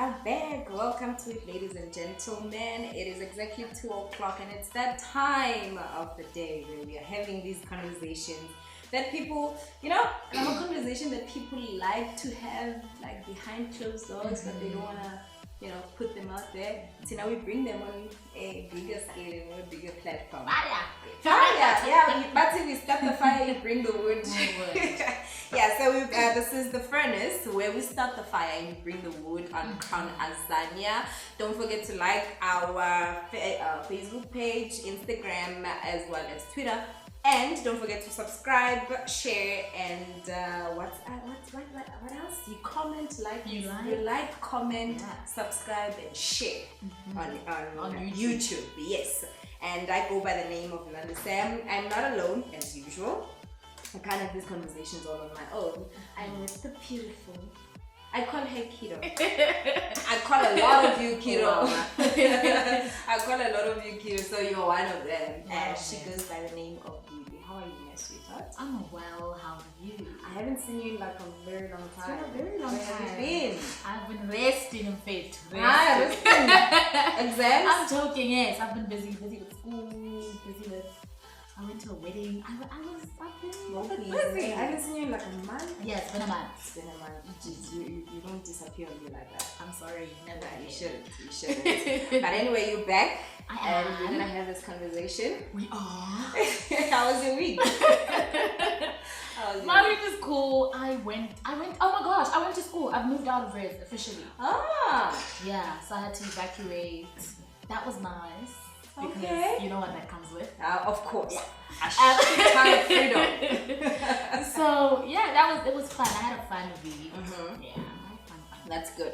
are back. Welcome to it, ladies and gentlemen. It is exactly 2 o'clock, and it's that time of the day where we are having these conversations that people, a conversation that people like to have, like behind closed doors, but they don't want to, put them out there. So now we bring them on a bigger scale, a bigger platform. Yeah. But if we start the fire, you bring the wood. Yeah, so this is the furnace where we start the fire and you bring the wood on Crown Azania. Don't forget to like our Facebook page, Instagram, as well as Twitter. And don't forget to subscribe, share, and what else? You comment, like, comment, subscribe, and share on YouTube. Yes. And I go by the name of Landa Sam. I'm not alone as usual. I can't have these conversations all on my own. I'm with the beautiful. I call her Kiddo. I call a lot of you Kiddo. I call a lot of you Kiddo, so you're one of them. And she goes by the name of Ruby. How are you, my sweetheart? I'm well. How are you? I haven't seen you in like a very long time. It's been a very long time. Where have you been? I've been resting, in fact. Resting. Exams? I'm joking, yes. I've been busy with school, busy with... I went to a wedding. I've been busy. I haven't seen you in like a month. Yeah, it's been a month. It's been a month. You don't disappear on me like that. I'm sorry. Never. You shouldn't. But anyway, you're back. I am. And we're gonna have this conversation. We are. How was your week? My week was cool. I went. Oh my gosh! I went to school. I've moved out of Red officially. Yeah. So I had to evacuate. That was nice. Because you know what that comes with. Of course. Yeah. A kind of freedom. So yeah, it was fun. I had a fun week. Yeah. That's good.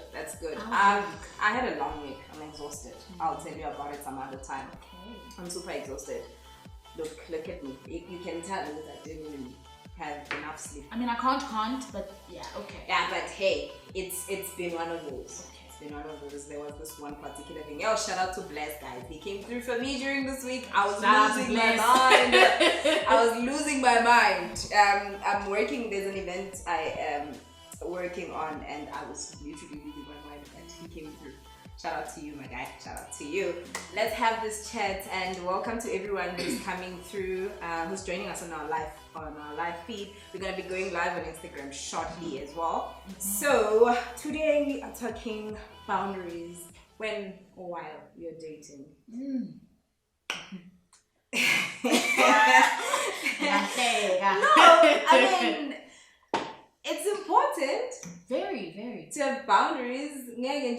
I had a long week. I'm exhausted. I'll tell you about it some other time. Okay. I'm super exhausted. Look at me. You can tell that I didn't even have enough sleep. I mean, I can't, but yeah, okay. Yeah, but hey, it's been one of those. Okay. It's been one of those. There was this one particular thing. Oh, shout out to Bless, guys. He came through for me during this week. I was losing my mind. I'm working. There's an event I am working on, and I was literally losing my mind, and he came through. Shout out to you, my guy. Shout out to you. Let's have this chat, and welcome to everyone who's coming through, who's joining us on our live feed. We're gonna be going live on Instagram shortly as well. So today we are talking boundaries when or while you're dating. No, I mean, it's important. Very, very. To have boundaries in any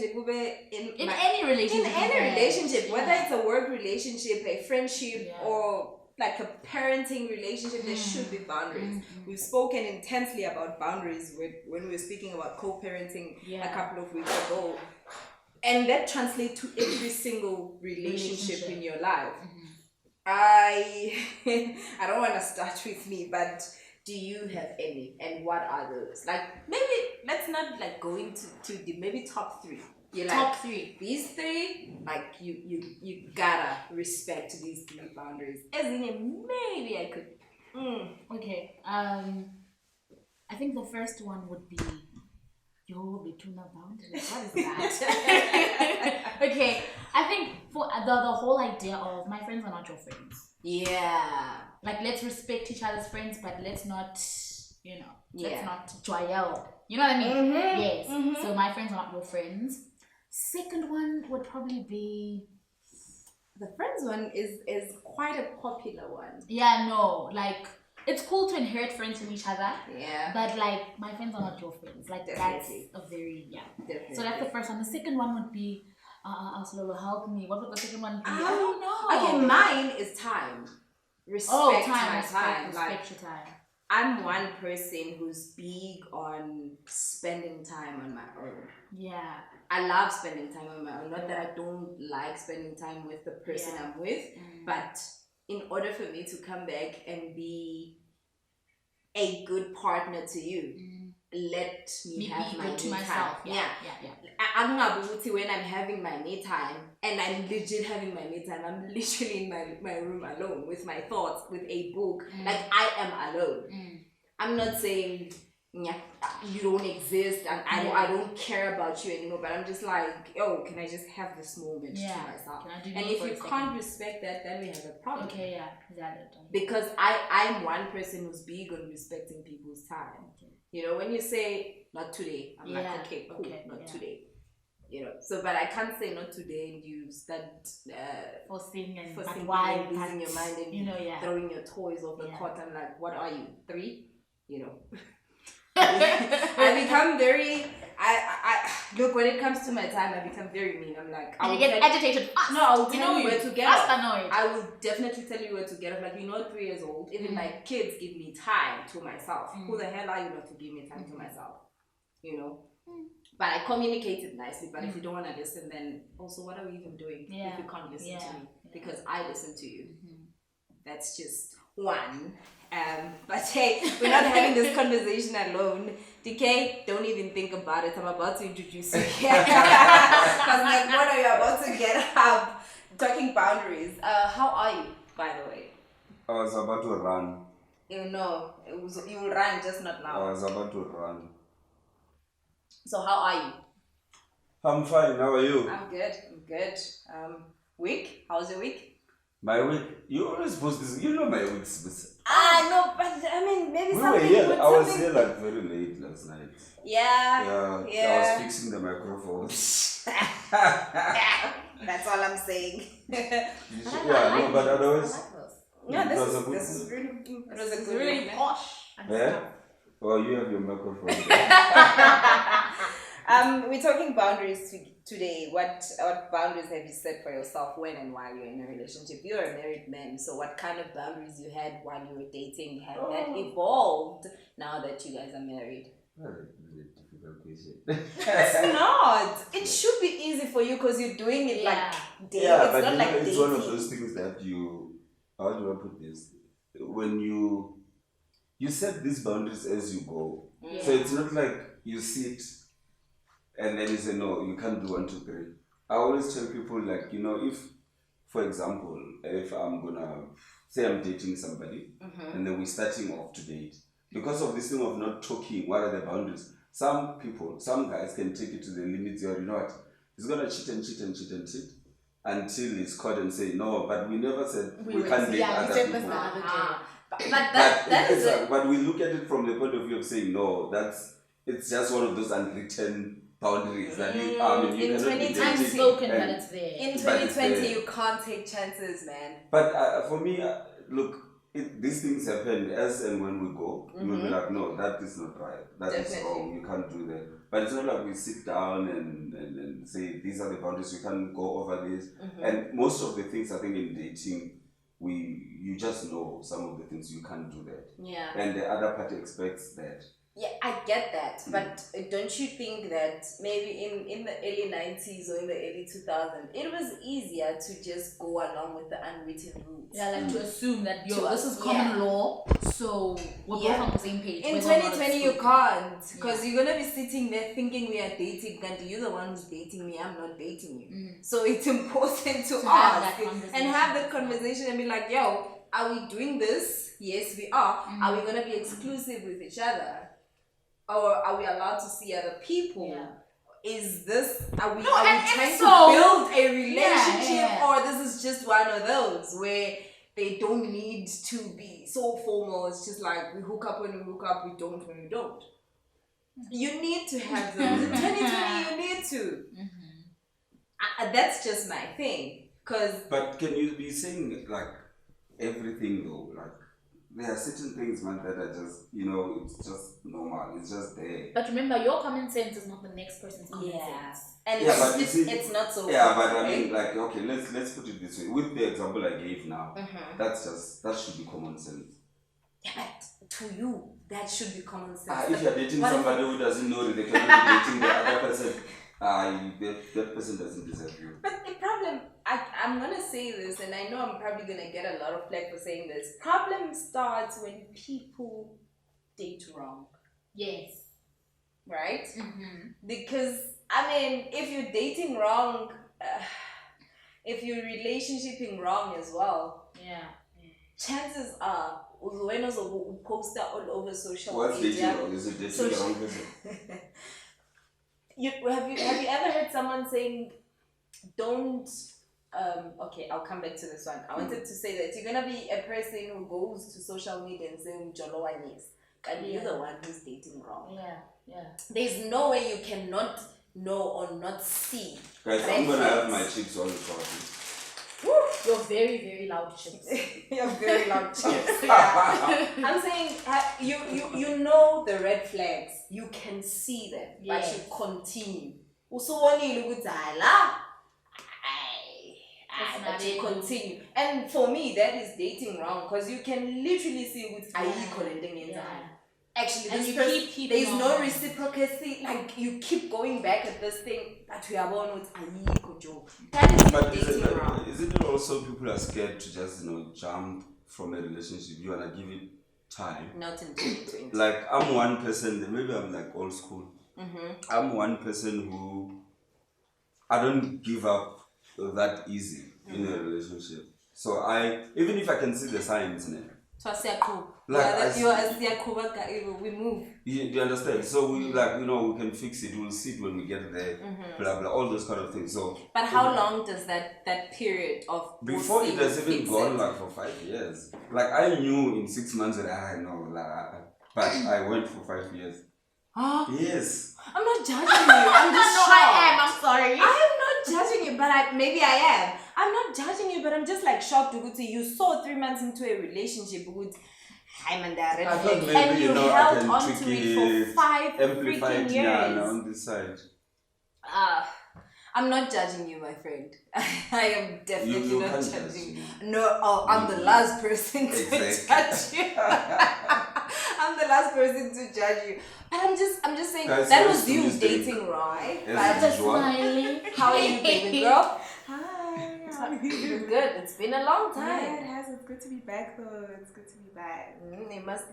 relationship. Whether it's a work relationship, a friendship, or like a parenting relationship, there should be boundaries. We've spoken intensely about boundaries when we were speaking about co-parenting a couple of weeks ago. And that translates to every single relationship in your life. I don't want to start with me, but do you have any, and what are those? Like, maybe let's not like go into too deep. Maybe top 3. You're like, top 3. These 3, like you gotta respect these 3 boundaries. As in, maybe I could. Okay. I think the first one would be between our boundaries. What is that? Okay. I think for the whole idea of my friends are not your friends. Yeah. Like, let's respect each other's friends, but let's not, let's not joyel. You know what I mean? Yes. So my friends are not your friends. Second one would probably be... The friends one is quite a popular one. Yeah, no. Like, it's cool to inherit friends from each other. Yeah. But, like, my friends are not your friends. Like, definitely. That's a very, Definitely. So that's the first one. The second one would be... Aslolo, help me. What would the second one be? I don't know. Okay, mine is time. Respect my time. Respect your time. I'm one person who's big on spending time on my own. Yeah. I love spending time on my own. Not that I don't like spending time with the person I'm with, but in order for me to come back and be a good partner to you, let me have my me time. Yeah. I'm not when I'm having my me time, and I'm legit having my me time. I'm literally in my room alone with my thoughts, with a book. Like, I am alone. I'm not saying yeah, you don't exist and I don't care about you anymore, but I'm just like, oh, can I just have this moment to myself? And if you can't respect that, then we have a problem. Okay, yeah, exactly. Because I'm one person who's big on respecting people's time. Okay. You know, when you say not today, I'm like, okay, cool, not today. You know, so but I can't say not today and you start forcing and losing your mind and you know, throwing your toys off the cot. I'm like, what are you, 3? You know. I become very I look, when it comes to my time, I become very mean. I'm like, you get agitated fast. No, I'll tell you where to get off. Annoyed. I will definitely tell you where to get off. Like, 3 years old, even my kids give me time to myself. Who the hell are you not to give me time to myself? You know? But I communicate it nicely. But if you don't want to listen, then also what are we even doing if you can't listen to me? Because I listen to you. That's just one. But hey, we're not having this conversation alone. DK, don't even think about it. I'm about to introduce you here. Because like, what are you about to get up? Talking boundaries. How are you, by the way? I was about to run. You know, you will run, just not now. I was about to run. So how are you? I'm fine. How are you? I'm good. Week? How's your week? My week? You always post this. You know my weeks. No, but I mean, maybe we something. Were here. I was here like very late last night. Yeah. I was fixing the microphones. That's all I'm saying. But otherwise. This is really posh. Yeah. Well, you have your microphone. We're talking boundaries today. What boundaries have you set for yourself when and while you're in a relationship? You're a married man, so what kind of boundaries you had while you were dating? Have that evolved now that you guys are married? Difficult question. It's not. It should be easy for you because you're doing it like dating. Yeah, it's but not like it's dating. one of those things that you. How do I put this? When you set these boundaries as you go. Yeah. So it's not like you sit and then you say, no, you can't do 1, 2, 3. I always tell people, like, if, for example, if I'm gonna say I'm dating somebody and then we're starting off to date, because of this thing of not talking, what are the boundaries? Some guys can take it to the limits where, you know what, he's gonna cheat until he's caught and say, no, but we never said we can't date other people. But we look at it from the point of view of saying, no, it's just one of those unwritten boundaries that you cannot be dating. Unspoken, but it's there. In 2020, you can't take chances, man. But for me, look, these things happen as and when we go. You'll be like, no, that is not right. That is wrong. You can't do that. But it's not like we sit down and say, these are the boundaries. You can't go over this. And most of the things, I think, in dating, you just know some of the things you can't do that. Yeah. And the other party expects that. Yeah, I get that, but don't you think that maybe in the early 90s or in the early 2000s, it was easier to just go along with the unwritten rules? Yeah, like to assume that, this is common law, so we're both on the same page. In 2020, you can't, because you're going to be sitting there thinking we are dating, and you're the one who's dating me, I'm not dating you. So it's important to ask and have that conversation and be like, yo, are we doing this? Yes, we are. Are we going to be exclusive with each other? Or are we allowed to see other people? Yeah. Are we trying to build a relationship, or this is just one of those where they don't need to be so formal? It's just like we hook up when we hook up, we don't when we don't. You need to have those. In 2020, you need to. That's just my thing. But can you be saying like everything though? Like, there are certain things, man, that are just, it's just normal. It's just there. But remember, your common sense is not the next person's common sense. And it's not so. Yeah, but I mean, like, okay, let's put it this way. With the example I gave now, that should be common sense. Yeah, but to you, that should be common sense. If you're dating somebody who doesn't know that they cannot be dating the other person, that person doesn't deserve you. But the problem, I'm going to say this, and I know I'm probably going to get a lot of flack for saying this. Problem starts when people date wrong. Yes. Right? Because, I mean, if you're dating wrong, if you're relationshiping wrong as well, chances are when also poster all over social What's dating media. wrong? Is it dating Social- wrong person? Have you ever heard someone saying, don't okay, I'll come back to this one. I wanted to say that you're gonna be a person who goes to social media and saying Jolo is and you're the one who's dating wrong. Yeah. There's no way you cannot know or not see. Guys, I'm gonna have my cheeks all shorty. You're very, very loud chips. You're very loud chips. Yeah. I'm saying you know the red flags. You can see them, but Yes. you continue. Usubonile ukuthi hayi la. But you continue. And for me, that is dating wrong because you can literally see ukuthi ayikho lento engenzayo. Actually, And this you person, keep there's no on. reciprocity. Like you keep going back at this thing, but we are one with ayikho joke. That is But dating wrong. isn't it also people are scared to just jump from a relationship? You wanna give it time. Not in 2020. Like I'm one person. Maybe I'm like old school. Mm-hmm. I'm one person who I don't give up that easy in a relationship. So I even if I can see the signs in it. So siyaqhuba. Like You are siyaqhuba we move. You understand? So we we can fix it. We'll see it when we get there. Blah blah, all those kind of things. So. But how long does that period of Before it has even fix gone it? like for 5 years. Like I knew in 6 months that I know, but I went for 5 years. Yes. I'm not judging you. I'm just No, shocked. I am. I'm sorry. I am not judging you, but maybe I am. I'm not judging you, but I'm just like shocked. Ukuthi, you saw 3 months into a relationship. Ukuthi, I'm in that red I thought flag, maybe, and you I held can on trick to it for 5 amplified freaking yeah, years. on this side. I'm not judging you, my friend. I am definitely You not can't judging judge you. No, I'm the last person to Exactly. judge you. I'm the last person to judge you. But I'm just saying Guys, that let's was do you this thing. dating, right? As But Just usual. smiling. how are you, baby girl? Hi. Good. It's been a long Yeah, it time. has. It's good to be back though. It's good to be back.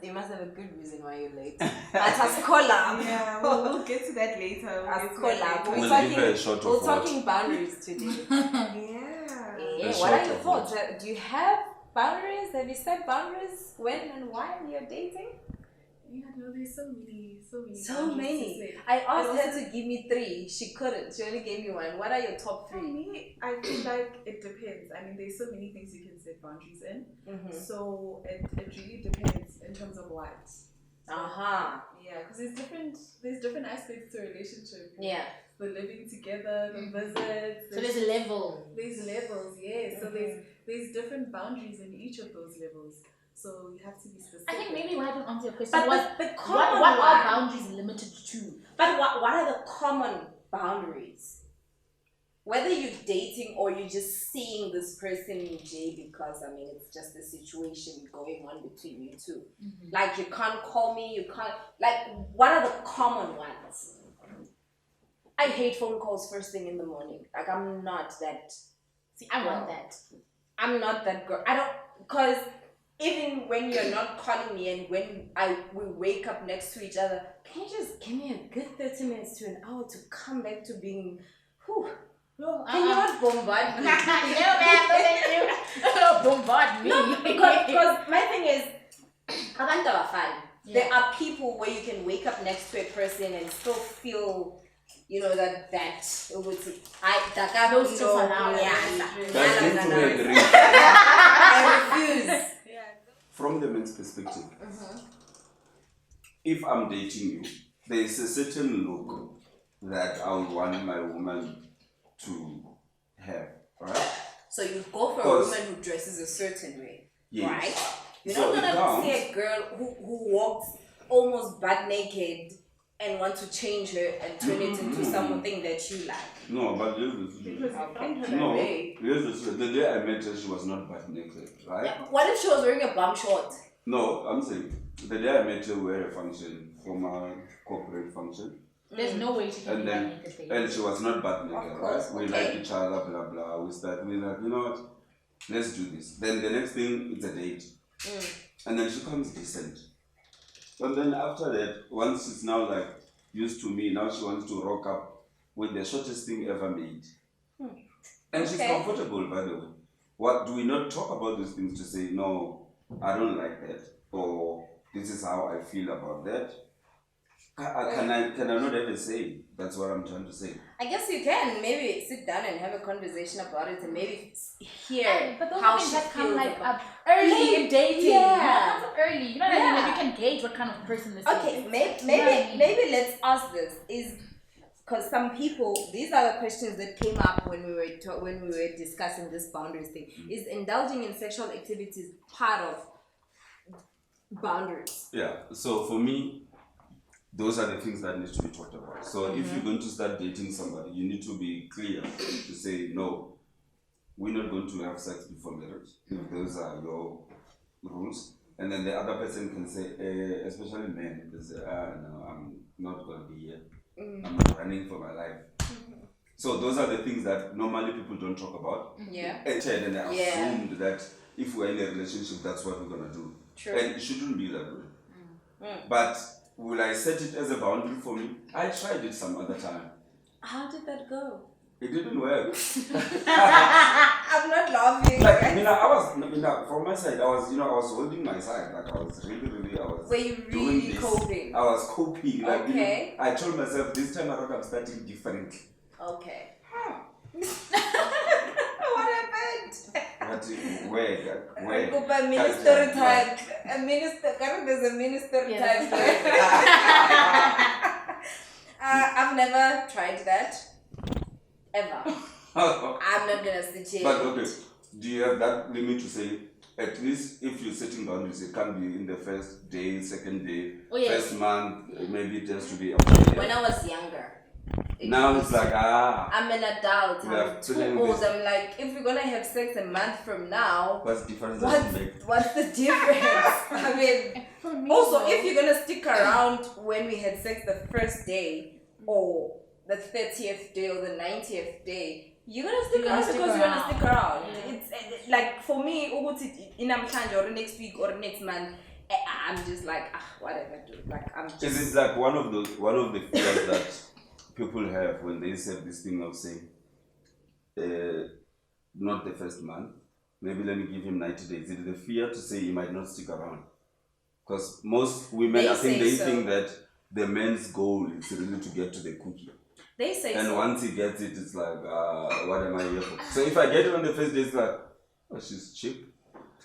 They must have a good reason why you're late. But as collab. Yeah, we'll get to that later. As collab. We'll We're give her a shot talking, of we're what? talking boundaries today. Yeah. Yeah, A what are shot your of thoughts? Do you have boundaries? Have you set boundaries when and why you're dating? Yeah, no, there's so many. So boundaries to many. set. I asked And her also- to give me 3. She couldn't. She only gave me 1. What are your top For 3? me, I feel like it depends. I mean, there's so many things you can set boundaries in. Mm-hmm. So it really depends in terms of what. Yeah, because there's different aspects to a relationship. Yeah. The living together, the visits. So there's a level. There's levels, yeah. So Mhm. there's different boundaries in each of those levels. So you have to be specific. I think maybe why I don't answer your question But was the what common are one. boundaries limited to? But what are the common boundaries? Whether you're dating or you're just seeing this person in J because it's just a situation going on between you 2. Mm-hmm. Like you can't call me, you can't what are the common ones? I hate phone calls first thing in the morning. Like I'm not that See, I want that. I'm not that girl. I don't because even when you're not calling me and when we wake up next to each other, can you just give me a good 30 minutes to an hour to come back to being whew. No, Can you not bombard me? No, man, don't bombard me. No, because my thing is, abantu abafani. Yeah. There are people where you can wake up next to a person and still feel, that Those two for now. Guys, need to agree. I refuse. Yeah. From the men's perspective, if I'm dating you, there is a certain look that I would want my woman to have, right? So you go for a Because- woman who dresses a certain way, Yes. right? You're So not it gonna counts. see a girl who walks almost butt naked and want to change her and turn it into something that you like. No, but here's the Because thing. you found her that No, way. here's the thing. The day I met her, she was not butt naked, right? Yeah, what if she was wearing a bum short? No, I'm saying the day I met her, we had a function from a corporate function, There's no way she can and be then that naked. and she was not butt naked, Of course, right? We okay. like each other, blah blah. We like, you know what? Let's do this. Then the next thing it's a date, and then she comes decent. And then after that, once she's now like used to me, now she wants to rock up with the shortest thing ever made, and she's Okay. comfortable, by the way. What do we not talk about these things to say no? I don't like that. or this is how I feel about that. Can I not ever say? That's what I'm trying to say. I guess you can maybe sit down and have a conversation about it and maybe hear But those how things she that come feels like about up early in dating. Yeah. Comes up early. You know what I mean? Like you can gauge what kind of person this Okay, is. maybe let's ask this is because some people, these are the questions that came up when we were discussing this boundaries thing. Is indulging in sexual activities part of boundaries? Yeah. So for me, those are the things that need to be talked about. So if you're going to start dating somebody, you need to be clear to say no. We're not going to have sex before marriage. If those are your rules, and then the other person can say, especially men, they say, no, I'm not going to be here. I'm running for my life. So those are the things that normally people don't talk about. Yeah. And they assumed that if we're in a relationship, that's what we're going to do. True. And it shouldn't be that way. But will I set it as a boundary for me? I tried it some other time. How did that go? It didn't work. I'm not laughing. Like, from my side, I was holding my side. Like, I was really, Were you doing really this. coping? I was coping. Like, Okay. I told myself this time around I'm starting differently. Okay. What happened? But where? A minister type. A minister. There's a minister type. I've never tried that. Ever. I'm not gonna sit here. But okay, do you have that limit to say, at least if you're setting boundaries, it can be in the first day, second day, first month, maybe it has to be when I was younger. Now it's like, I'm an adult, I'm too old. This. I'm like, if we're gonna have sex a month from now, what's the difference? What's the difference? I mean, For me, also, if you're gonna stick around when we had sex the first day, or the 30th day, or the 90th day, you're gonna stick around because you wanna stick around. Yeah. It's like, for me, in or next week or next month, I'm just like, whatever, dude. Like, I'm just. Is it like one of the fears that people have when they say this thing of saying, not the first month, maybe let me give him 90 days. It is the fear to say he might not stick around. Because most women, I think they think that the man's goal is really to get to the cookie. They say and once he gets it, it's like, what am I here for? So if I get it on the first day, it's like, oh, she's cheap.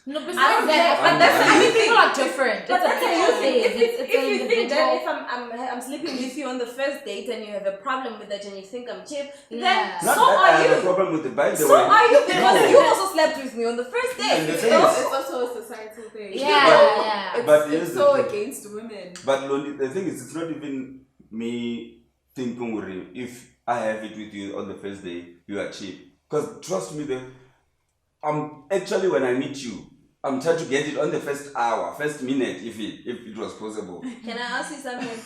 No, besides that, but that's I mean, people are different. But that's a you thing. If you think that individual. if I'm sleeping with you on the first date and you have a problem with that and you think I'm cheap, then Not so that are I have you. a problem with it, by the So way. are you, because you also slept with me on the first And date. the It's thing is, also a societal thing. Yeah. but here's It's the so thing. against women. But Loli, the thing is, it's not even me thinking, if I have it with you on the first day, you are cheap. Because trust me, I'm actually, when I meet you, I'm trying to get it on the first hour, first minute, if it was possible. Can I ask you something?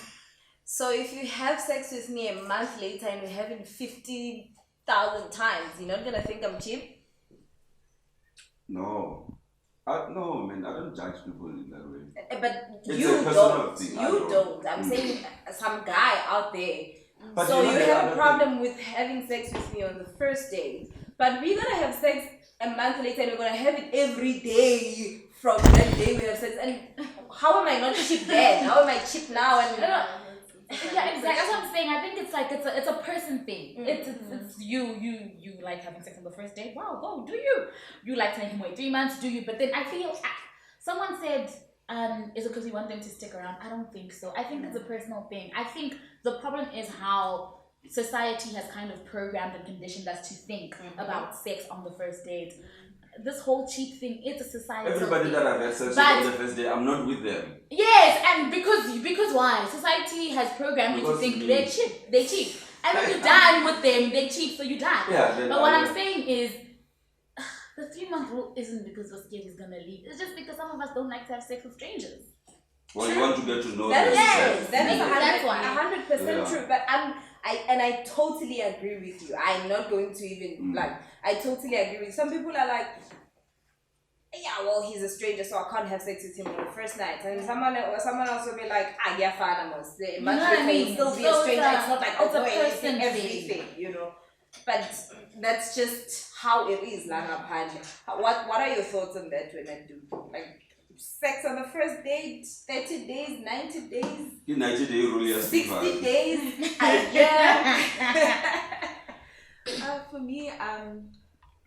So if you have sex with me a month later and we have it 50,000 times, you're not gonna think I'm cheap? No. No, man, I don't judge people in that way. But It's you a personal don't. thing. You don't. I'm saying some guy out there. But So you know you the have other a problem with having sex with me on the first date, but we're gonna have sex a month later and we're gonna have it every day from that day we have sex. And how am I not cheap then? How am I cheap now? And Yeah, exactly. That's what I'm saying. I think it's like it's a person thing. It's you like having sex on the first date. Wow, go do you? You like to make him wait 3 months? Do you? But then I feel someone said, is it because you want them to stick around? I don't think so. I think it's a personal thing. I think the problem is how society has kind of programmed and conditioned us to think about sex on the first date. This whole cheap thing is a society. Everybody that I've had sex with on the first day, I'm not with them. Yes, and because why? Society has programmed you to think they're cheap. And when you're done with them, they're cheap, so you're done. Yeah, but what I'm saying is, the 3-month rule isn't because we're scared he's gonna leave. It's just because some of us don't like to have sex with strangers. Well, you want to get to know that them. is That's why. 100% true. But I totally agree with you. I'm not going to even I totally agree with you. Some people are like, yeah, well, he's a stranger, so I can't have sex with him on the first night. And someone else will be like, yeah, fine, I must. You know what I mean? Still be So a stranger. It's not like it's a anything, person everything, you know. But that's just how it is, Lana Panja. What are your thoughts on that when I do? Like, sex on the first date, 30 days, 90 days, In 90 days, really 60 days, a year. For me,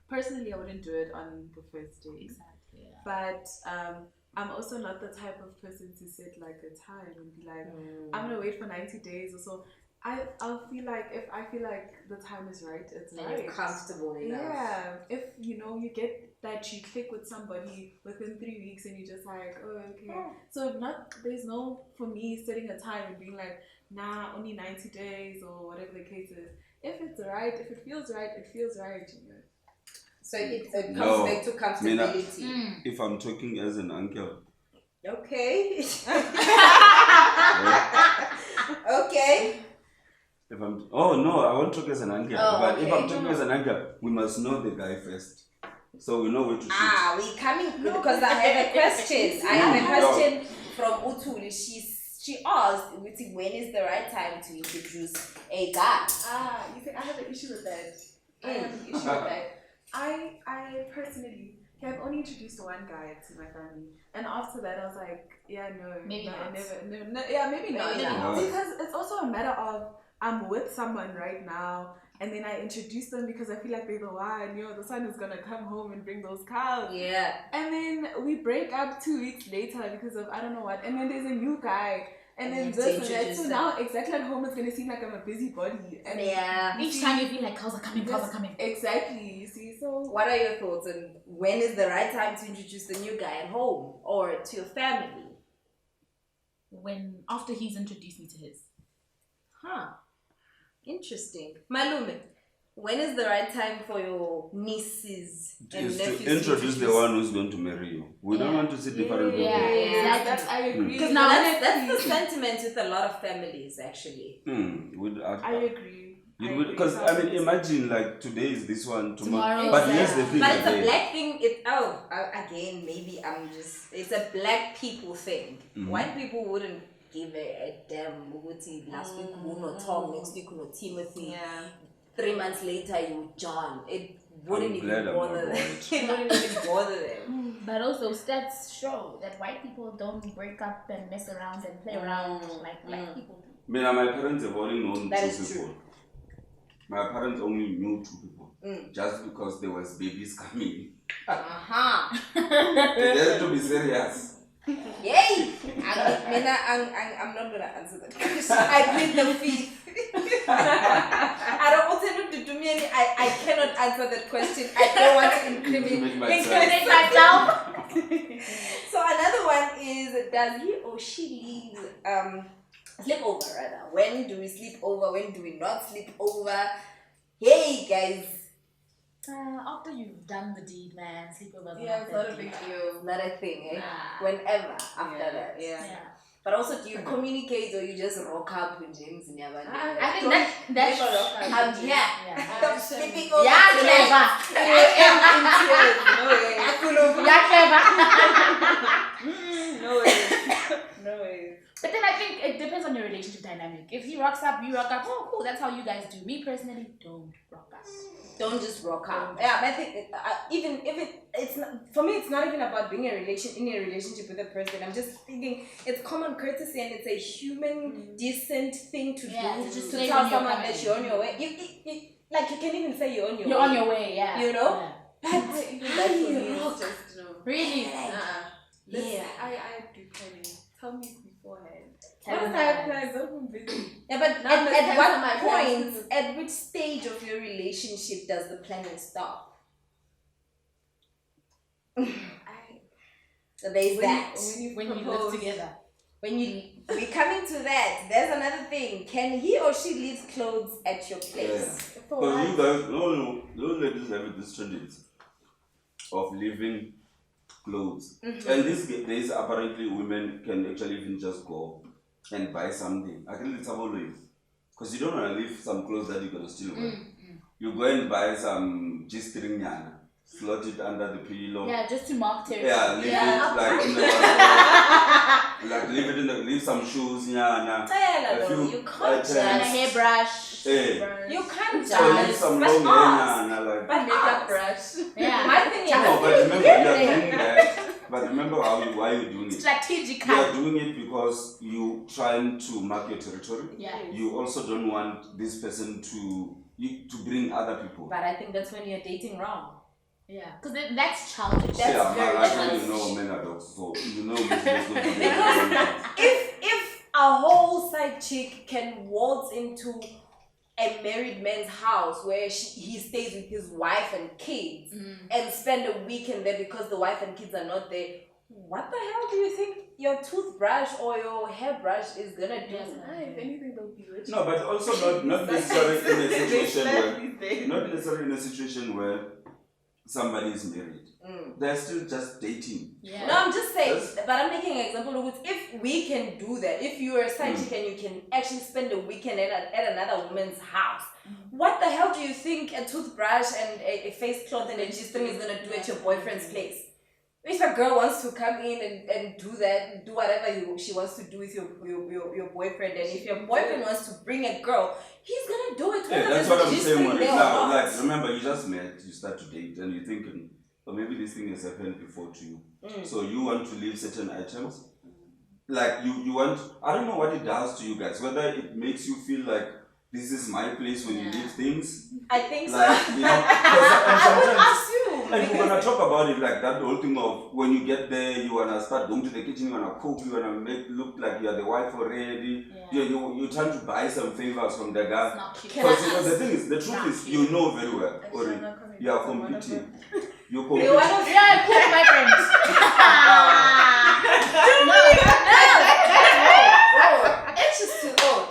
personally, I wouldn't do it on the first date. Exactly. Yeah. But I'm also not the type of person to set like a time and be like, I'm gonna wait for 90 days or so. I'll feel like if I feel like the time is right, it's And right. you're comfortable enough. Yeah. If you get that you click with somebody within 3 weeks and you're just like, oh okay. Yeah. So there's no for me setting a time and being like, nah, only 90 days or whatever the case is. If it's right, if it feels right, it feels right, you know. So it comes No, back to comfortability. If I'm talking as an uncle, Okay. Okay. if I'm oh no, I won't talk as an uncle. Oh, but if okay. I'm talking as an uncle, we must know the guy first, so we know where to shoot. We coming because I have a question. I have a question from Utuli. She asked, when is the right time to introduce a guy? You think I have an issue with that? I have an issue with that. I personally have only introduced one guy to my family, and after that I was like, yeah, no, Maybe no, not. maybe not. Maybe not. Because it's also a matter of I'm with someone right now, and then I introduce them because I feel like they're the one. The son is gonna come home and bring those cows. Yeah. And then we break up 2 weeks later because of I don't know what. And then there's a new guy. And then you have this to and that. introduce So them. now exactly at home it's gonna seem like I'm a busybody. And Yeah. Each time you feel like cows are coming, cows are coming. Exactly. You see, so What are your thoughts on when is the right time to introduce the new guy at home or to your family? When after he's introduced me to his. Interesting. Malume, when is the right time for your nieces and Is nephews to introduce the one who's going to marry you. We don't want to see different people. Yeah, exactly. That I agree. Because No, now that's the sentiment with a lot of families actually. I agree. Because I mean, imagine like today is this one, tomorrow. Tomorrow But is here's the thing But it's a again. black thing. Again, maybe it's a black people thing. White people wouldn't give a damn. Last week Uno Tom, next week Uno Timothy. Yeah. 3 months later you John. It wouldn't I'm glad even I'm bother not them. white. It wouldn't even bother them. But also stats show that white people don't break up and mess around and play around like black people do. I mean, my parents have only known That two is people. true. My parents only knew two people. Just because there was babies coming. They had to be serious. Yay! I'm not gonna answer that question. I plead the fifth. I don't want to do me any. I cannot answer that question. I don't want to incriminate myself. So another one is, does he or she sleep over rather? When do we sleep over? When do we not sleep over? Hey guys. After you've done the deed, man, sleepovers are Yeah, not it's that not a deep. big deal. Not a thing, eh? Nah. Whenever after that. Yeah. Yeah. But also, do you communicate or you just rock up when James never I think that's Never rock up. I'm here. Yeah. I'm sleeping over. Yeah, tonight. clever. I am in tears. No way. Yeah, clever. No way. No way. But then I think it depends on your relationship dynamic. If he rocks up, you rock up. Oh, cool. That's how you guys do. Me personally, don't rock up. Don't just rock up. Yeah, I think even if it's not, for me, it's not even about being in a relationship with a person. I'm just thinking it's common courtesy and it's a human decent thing to Yeah, do to just to say tell when you're someone coming. that you're on your way. You like you can even say you're on your You're way. on your way, yeah. You know? Yeah. But Even that for me is rock. just no. Really? Yeah. I do planning. Tell me beforehand. Tell What if me I have that. plans? I'm busy. Yeah, but Now let's at cancel what my point, plans. at which stage of your relationship does the planning stop? So there's that. When you live together. We're coming to that. There's another thing. Can he or she leave clothes at your place? Because you guys, no, those ladies have this tendency of leaving clothes. And these days, apparently, women can actually even just go and buy something. I can tell always. Because you don't want to leave some clothes that you're going to still wear. You go and buy some G-string yana, slot it under the pillow. Yeah, just to mark territory. Yeah, leave it like in the like leave some shoes, yana. A few You can't items. And a just. hairbrush. Eh. You can't So leave just. some But long hair, ask. yana, like. But Makeup ask. brush. Yeah. My thing is, No, but remember, you are doing that But remember why you're doing it. Strategically. You are doing it because you trying to mark your territory. Yeah. You also don't want this person to bring other people. But I think that's when you're dating wrong. Yeah. Because that's childish. That's yeah, very I childish. don't know men are dogs, so you know Muslims don't do that. If a whole side chick can waltz into a married man's house where he stays with his wife and kids and spend a weekend there because the wife and kids are not there, what the hell do you think your toothbrush or your hairbrush is gonna do? If anything, they'll be rich. No, but also not necessarily in a situation where somebody is married. They're still just dating. Yeah. No, I'm just saying, but I'm making an example of it. If we can do that, if you're a side chick and you can actually spend a weekend at another woman's house, what the hell do you think a toothbrush and a face cloth and a G-string is gonna do at your boyfriend's place? If a girl wants to come in and do that, do whatever she wants to do with your boyfriend, and if your boyfriend wants to bring a girl, he's gonna do it. Yeah, that's what I'm saying. Now, like, remember, you just met, you start to date, and you're thinking, oh, maybe this thing has happened before to you. So you want to leave certain items. Like, you want, I don't know what it does to you guys, whether it makes you feel like this is my place when you leave things. I think so. Like, you know, I would assume. Like, we're gonna talk about it like that, the whole thing of when you get there, you wanna start going to the kitchen, you wanna cook, you wanna make look like you're the wife already. Yeah. You're trying to buy some favors from the guy. Because the thing is, the truth is, you know very well already. You are competing. You're competing. Yeah, cook my friends.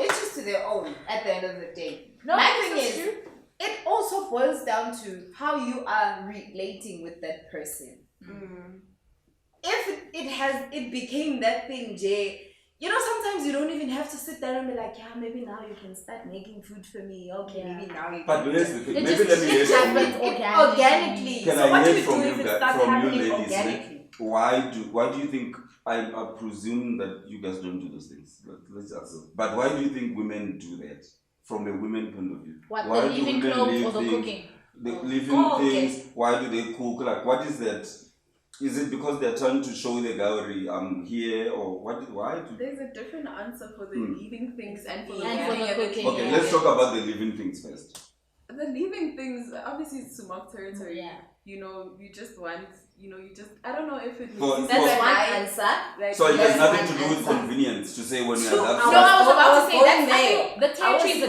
It's just to their own at the end of the day. No, my thing is, it also boils down to how you are relating with that person. If it became that thing, Jay, you know, sometimes you don't even have to sit there and be like, yeah, maybe now you can start making food for me. Okay, maybe now you can. But let me hear from you. Organically. Can so I what hear do you from do you if it guys, starts from you happening ladies? organically? Why do you think I presume that you guys don't do those things? Let's answer. But why do you think women do that? From a women point of view. What, why the leaving clothes or the cooking? The leaving things, why do they cook? Like, what is that? Is it because they're trying to show the gallery I'm here, or what? Why? There's a different answer for the leaving things and for the cooking. Okay, let's talk about the living things first. The leaving things, obviously, it's to mark territory. Yeah. You know, you just want, I don't know if it For- means That's for- one answer. like, So it has Yes, nothing one to do with answer. convenience to say when you're True. that. No, I was about to say going that. there. The territory is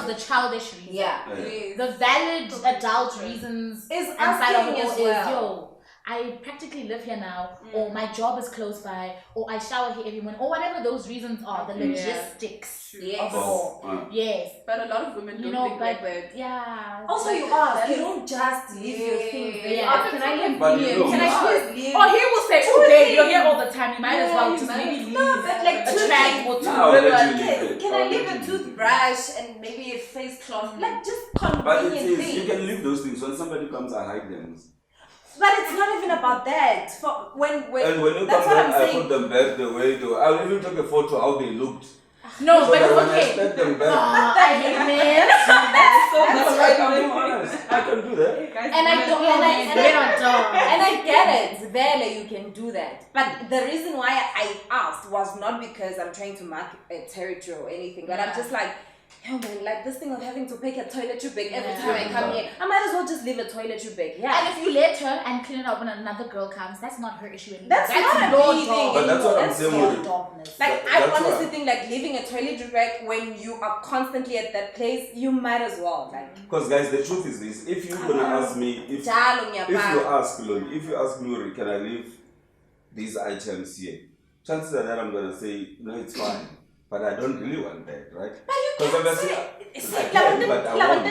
the childish reason. Yeah. yes. The valid adult reasons Is inside of asking it as is, well. I practically live here now, or my job is close by, or I shower here every morning, or whatever those reasons are, the logistics Yes. of it all. Yes. But a lot of women don't think like that. Yeah. Also, you ask. You don't just leave your things there. You Yeah. ask, can I live But here? you know, Can I you please leave? Or he will say, oh babe, you're here all the time, you might as well just maybe leave No, but like a two track things. or two. Now I'll let you Can, leave it. can I leave a toothbrush and maybe a face cloth? Like just But it convenient is, things. you can leave those things. When somebody comes, I hide them. But it's not even about that. For when And when you that's come what I'm back, I saying. put them back the way they were. I'll even take a photo how they looked. No, So but that it's when I okay. expect them back. I hate men. That's right, I'm being honest. I can do that. And I don't, and I get it. Vele, you can do that. But the reason why I asked was not because I'm trying to mark a territory or anything, but I'm just like, yo man, like this thing of having to pick a toiletry bag every time I come here, I might as well just leave a toiletry bag. Yeah. And if you let her and clean it up when another girl comes, that's not her issue anymore. That's not your a me thing. But that's what I'm That's saying your with it. dogness. Like, That's I honestly why. think like leaving a toiletry bag when you are constantly at that place, you might as well. Like, Because guys, the truth is this: if you're gonna ask me, if you jalo ngiyapaka. ask Nuri, can I leave these items here? Chances are that I'm gonna say no, it's fine, but I don't really want that, right? But you Because can't obviously, say I can, but I won't.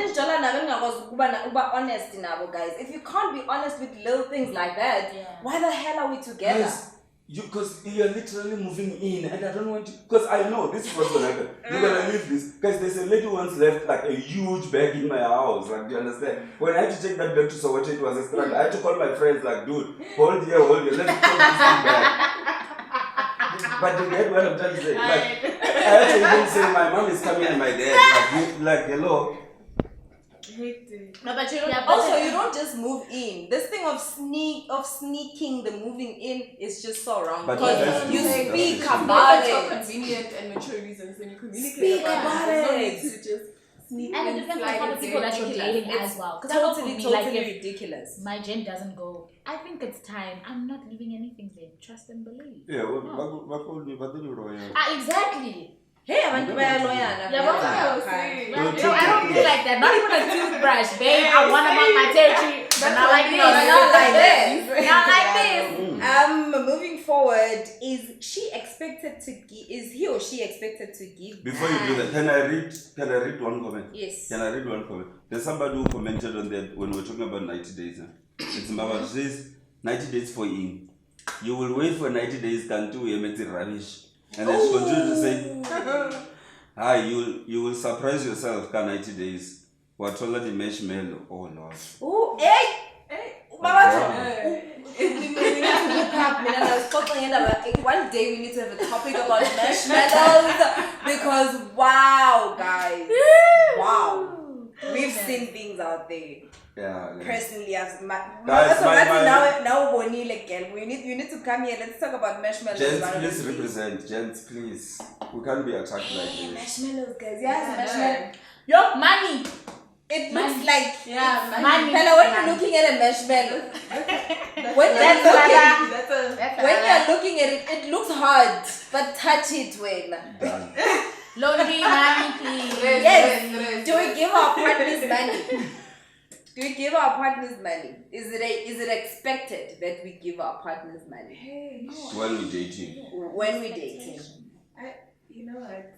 uba honest guys. If you can't be honest with little things like that, why the hell are we together? Yes. Because you're literally moving in, and I don't want to. Because I know this is what's gonna happen. You're gonna leave this. Because there's a lady once left like a huge bag in my house. Like, do you understand? When I had to take that bag to Soweto, it was a struggle. I had to call my friends, like, dude, hold here, let's take this thing back. But you get what I'm trying to say. Like, I had to even say my mom is coming and my dad. Like hello. hate it. No, but you don't. Yeah, but Also, then- you don't just move in. This thing of sneaking the moving in is just so wrong. But Because that's you the- speak that's the about It's for it. convenient and mature reasons, then you communicate Speak about about it. There's no it. need to just sneak And it and depends on slide how the and people say, that you're ridiculous. dating It's as well. Because I know for Totally, me, totally like if ridiculous. my gen doesn't go, I think it's time. I'm not leaving anything there. Trust and believe. Yeah, No. what Exactly. Hey, abantu bayaloyana. Yeah, but I was Okay. saying. Well, Don't no, I don't take feel it. like that. Not even a toothbrush, babe. I want them on my territory. But not like this. Not like this. Not like this. Moving forward, is she expected to give? Is he or she expected to give? Before you do that, can I read one comment? Yes. Can I read one comment? There's somebody who commented on that when we were talking about 90 days. It's about it says 90 days for in. You will wait for 90 days until we make it rubbish. And then she continued to say, hi, you will surprise yourself ka 90 days. What already marshmallow. Oh Lord. Oh, hey! Baba, Hey. we need to look up. I was talking about one day we need to have a topic about marshmallows because wow, guys, wow, we've seen things out there. Yeah. Personally, as Guys, now Bonnie again. You need to come here. Let's talk about marshmallows. Gents, one of please these days. represent. Gents, please. We can't be attacked like this. Marshmallows, guys. Yes, marshmallows. Yo, money. It looks like Yeah, Money. Hello, when you're looking at a marshmallow, when That's you're looking, That's a when you're looking at it, it looks hard, but touch it when. Done. Lonely money, please. Yes. Do we give our partners money? Do we give our partners money? Is it expected that we give our partners money hey, no. When we're dating. when we dating? You know what?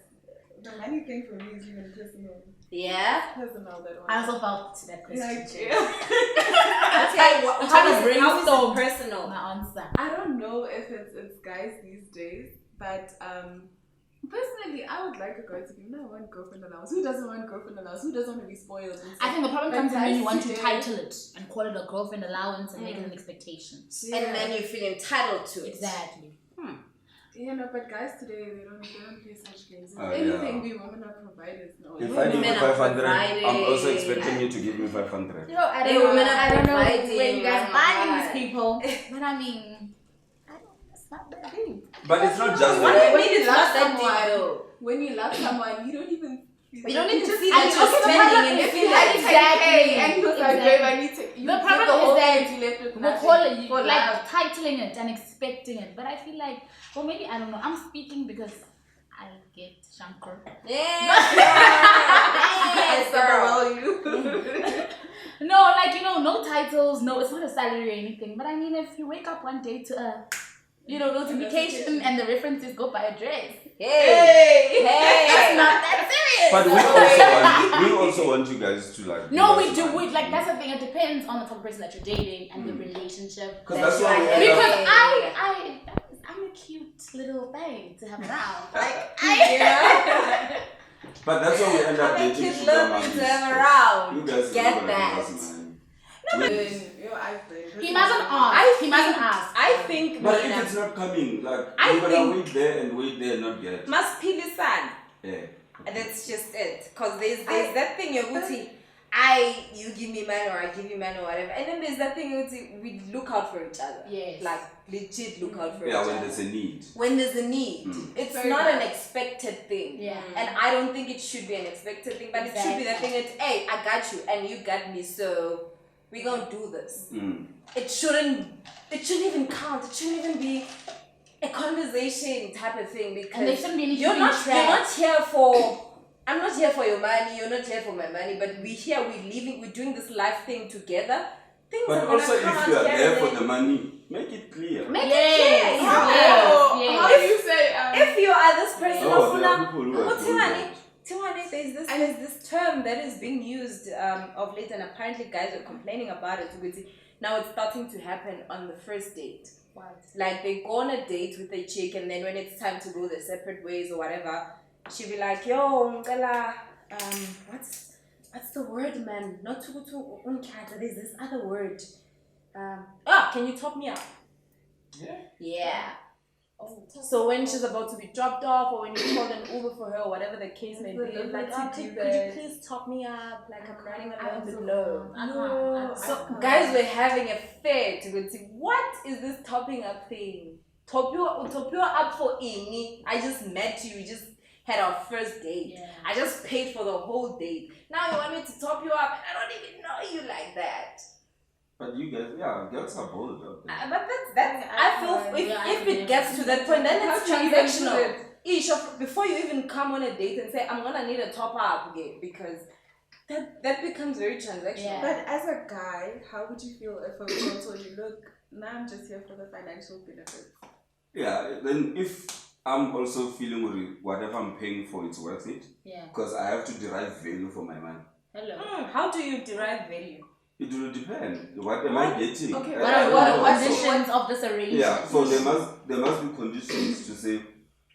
The money thing for me is even personal. Yeah. Personal, that one. I also felt that question. Like, too. Okay. How to brainstorm. How is it personal? My answer. I don't know if it's guys these days, but personally, I would like a girl to give me one girlfriend allowance. Who doesn't want girlfriend allowance? Who doesn't want to be spoiled? And I think the problem But comes in when you guys want to today- title it and call it a girlfriend allowance and make it an expectation. And then you feel entitled to it. Exactly. Yeah, no, but guys today they don't play such games. If Oh, anything, yeah. we women are providers. No, If we I give you Women are 500, I'm also providing. expecting you to give me 500. You know, I They don't know. women are I don't know providing, where you guys oh my finding God. these people, but I mean, it's not that deep. But it's not just What do that. you When mean you it's love not that someone, deep though? when you love someone, you don't even. You don't even see I that mean, you're okay, the spending problem and is feel that like it's- Exactly. And he was like, Exactly. babe, I need to. You The did problem the is whole that thing, you left with We'll nothing. call it For like love. titling it and expecting it, but I feel like, well, maybe I don't know. I'm speaking because I get Shankar. Yeah. I Yes, girl. well you. No, like no titles, no, it's not a salary or anything. But I mean, if you wake up one day to a, notification and the references go by address, Hey. that's not that serious. But we also want you guys to like. No, give we us do. money. Like that's the thing. It depends on the type of person that you're dating and the relationship. Because that that's you why are we in. end up- Because I'm a cute little thing to have around. Like But that's why we end up I'm a dating cute sugar little mummies. bit around. You guys Get are not gonna that. give us money. he mustn't ask. He mustn't ask. I think But Mina, if it's not coming, like I you're gonna think- wait there and wait there and not get. must pilisan. Yeah. And that's just it. Cause there's that thing you're you give me money or I give you money or whatever. And then there's that thing we look out for each other. Yes. Like legit look out for each Yeah, other. when there's a need. When there's a need. It's Very not much. an expected thing. Yeah. And I don't think it should be an expected thing, but it should be the thing that, hey, I got you and you got me, so we're gonna do this. It shouldn't even count. It shouldn't even be a conversation type of thing because And there shouldn't be any you're keeping not here for I'm not here for your money, you're not here for my money, but we're doing this life thing together. Things But are gonna also, come if out you are here there and for then- the money, make it clear. Make Yes, it clear. yes. How do you say? If you are this person, Oh, there are people who are doing that. Tiwani, there's this term that is being used of late, and apparently guys are complaining about it. Now it's starting to happen on the first date. What? Like they go on a date with a chick, and then when it's time to go their separate ways or whatever, she'll be like, "Yo, Ngala, what's the word, man? Not to unkata. There's this other word. Can you top me up?" Yeah. Yeah. So when she's about to be dropped off, or when you call an Uber for her, or whatever the case may be, the like, ability to do could you that. please top me up? Like, I'm running a I little bit also low. can't. No. So guys were having a fit with what is this topping up thing? Top you up for Amy. I just met you. We just had our first date. Yeah. I just paid for the whole date. Now you want me to top you up, and I don't even know you like that. But you guys, yeah, girls are bold out there. But that's I feel if it gets to that point, then it's How do you even do transactional. it? Each of before you even come on a date and say I'm gonna need a top up again, because that becomes very transactional. Yeah. But as a guy, how would you feel if a girl told you, look, now I'm just here for the financial benefits? Yeah, then if I'm also feeling whatever I'm paying for, it's worth it. Yeah. Because I have to derive value for my money. Hello. How do you derive value? It will depend. What am I getting? Okay, I What don't are know what also. conditions of this arrangement? Yeah, so there must be conditions to say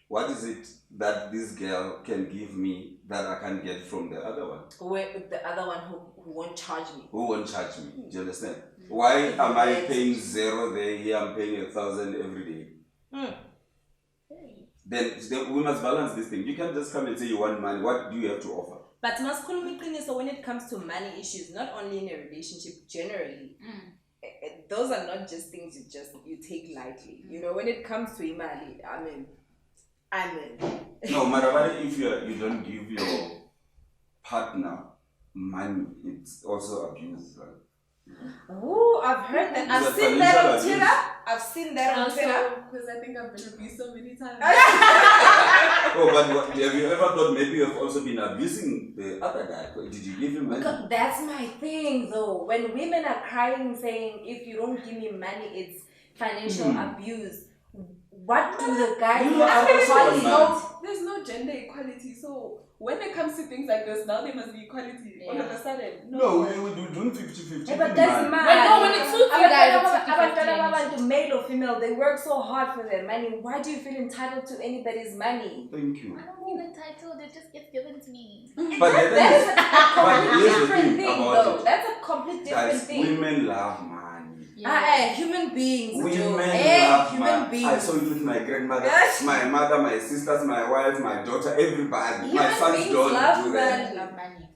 what is it that this girl can give me that I can get from the other one. Where the other one who won't charge me. Who won't charge me? Do you understand? Why am I paying 0 there? Here I'm paying 1,000 every day. Then we must balance this thing. You can't just come and say you want money. What do you have to offer? But masculinity, so when it comes to money issues, not only in a relationship, generally, those are not just things you take lightly. You know, when it comes to imali, I mean. No matter what, if you don't give your partner money, it's also abuse. Right? Oh, I've heard that. I've It's a seen that on financial Twitter. abuse. I've seen that on Twitter. Because I think I've been abused so many times. Oh, but have you ever thought maybe you've also been abusing the other guy? Did you give him money? Because that's my thing, though. When women are crying, saying, if you don't give me money, it's financial abuse. What do the guys You are have also a to man. There's no gender equality, so when it comes to things like this, now there must be equality all of a sudden. No, we're doing 50-50. Yeah, but that's mad. When it suits you guys, it's 50-50. Male or female, they work so hard for their money. Why do you feel entitled to anybody's money? Thank you. I don't feel entitled. It just gets given to me. But That is a but complete here's the different thing thing, about though. it. That's a complete different Guys, thing. women love money. Human beings. Women Joe. love Human money. beings. I saw it with my grandmother, Yes. my mother, my sisters, my wife, my daughter, everybody. My Human sons beings don't love do that. I love money.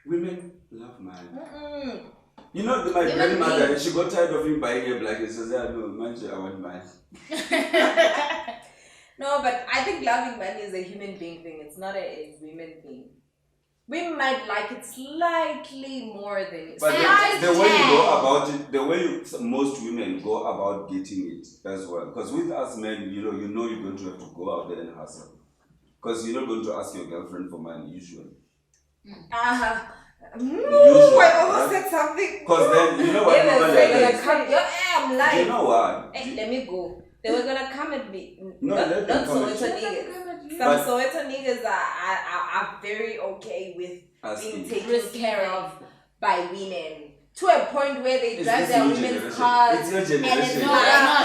Women love money. Mm-mm. You know, my Human grandmother, beings. she got tired of him buying a blanket. She said, no, man, I want money. No, but I think loving money is a human being thing. It's not a women thing. We might like it slightly more than But slightly. the way you go about it, the way most women go about getting it as well. Because with us men, you know you're going to have to go out there and hustle. Because you're not going to ask your girlfriend for money usually. I almost said something. Because then, you know what? They were normally saying, happens? I'm lying. You know what? Hey, let me go. They were gonna come at me. No, not let them not come at Soweto you. niggas. Some But- Soweto niggas are very okay with being Asking. taken care of by women. To a point where they It's drive this their new women's generation. cars. It's your and it's generation. No, not-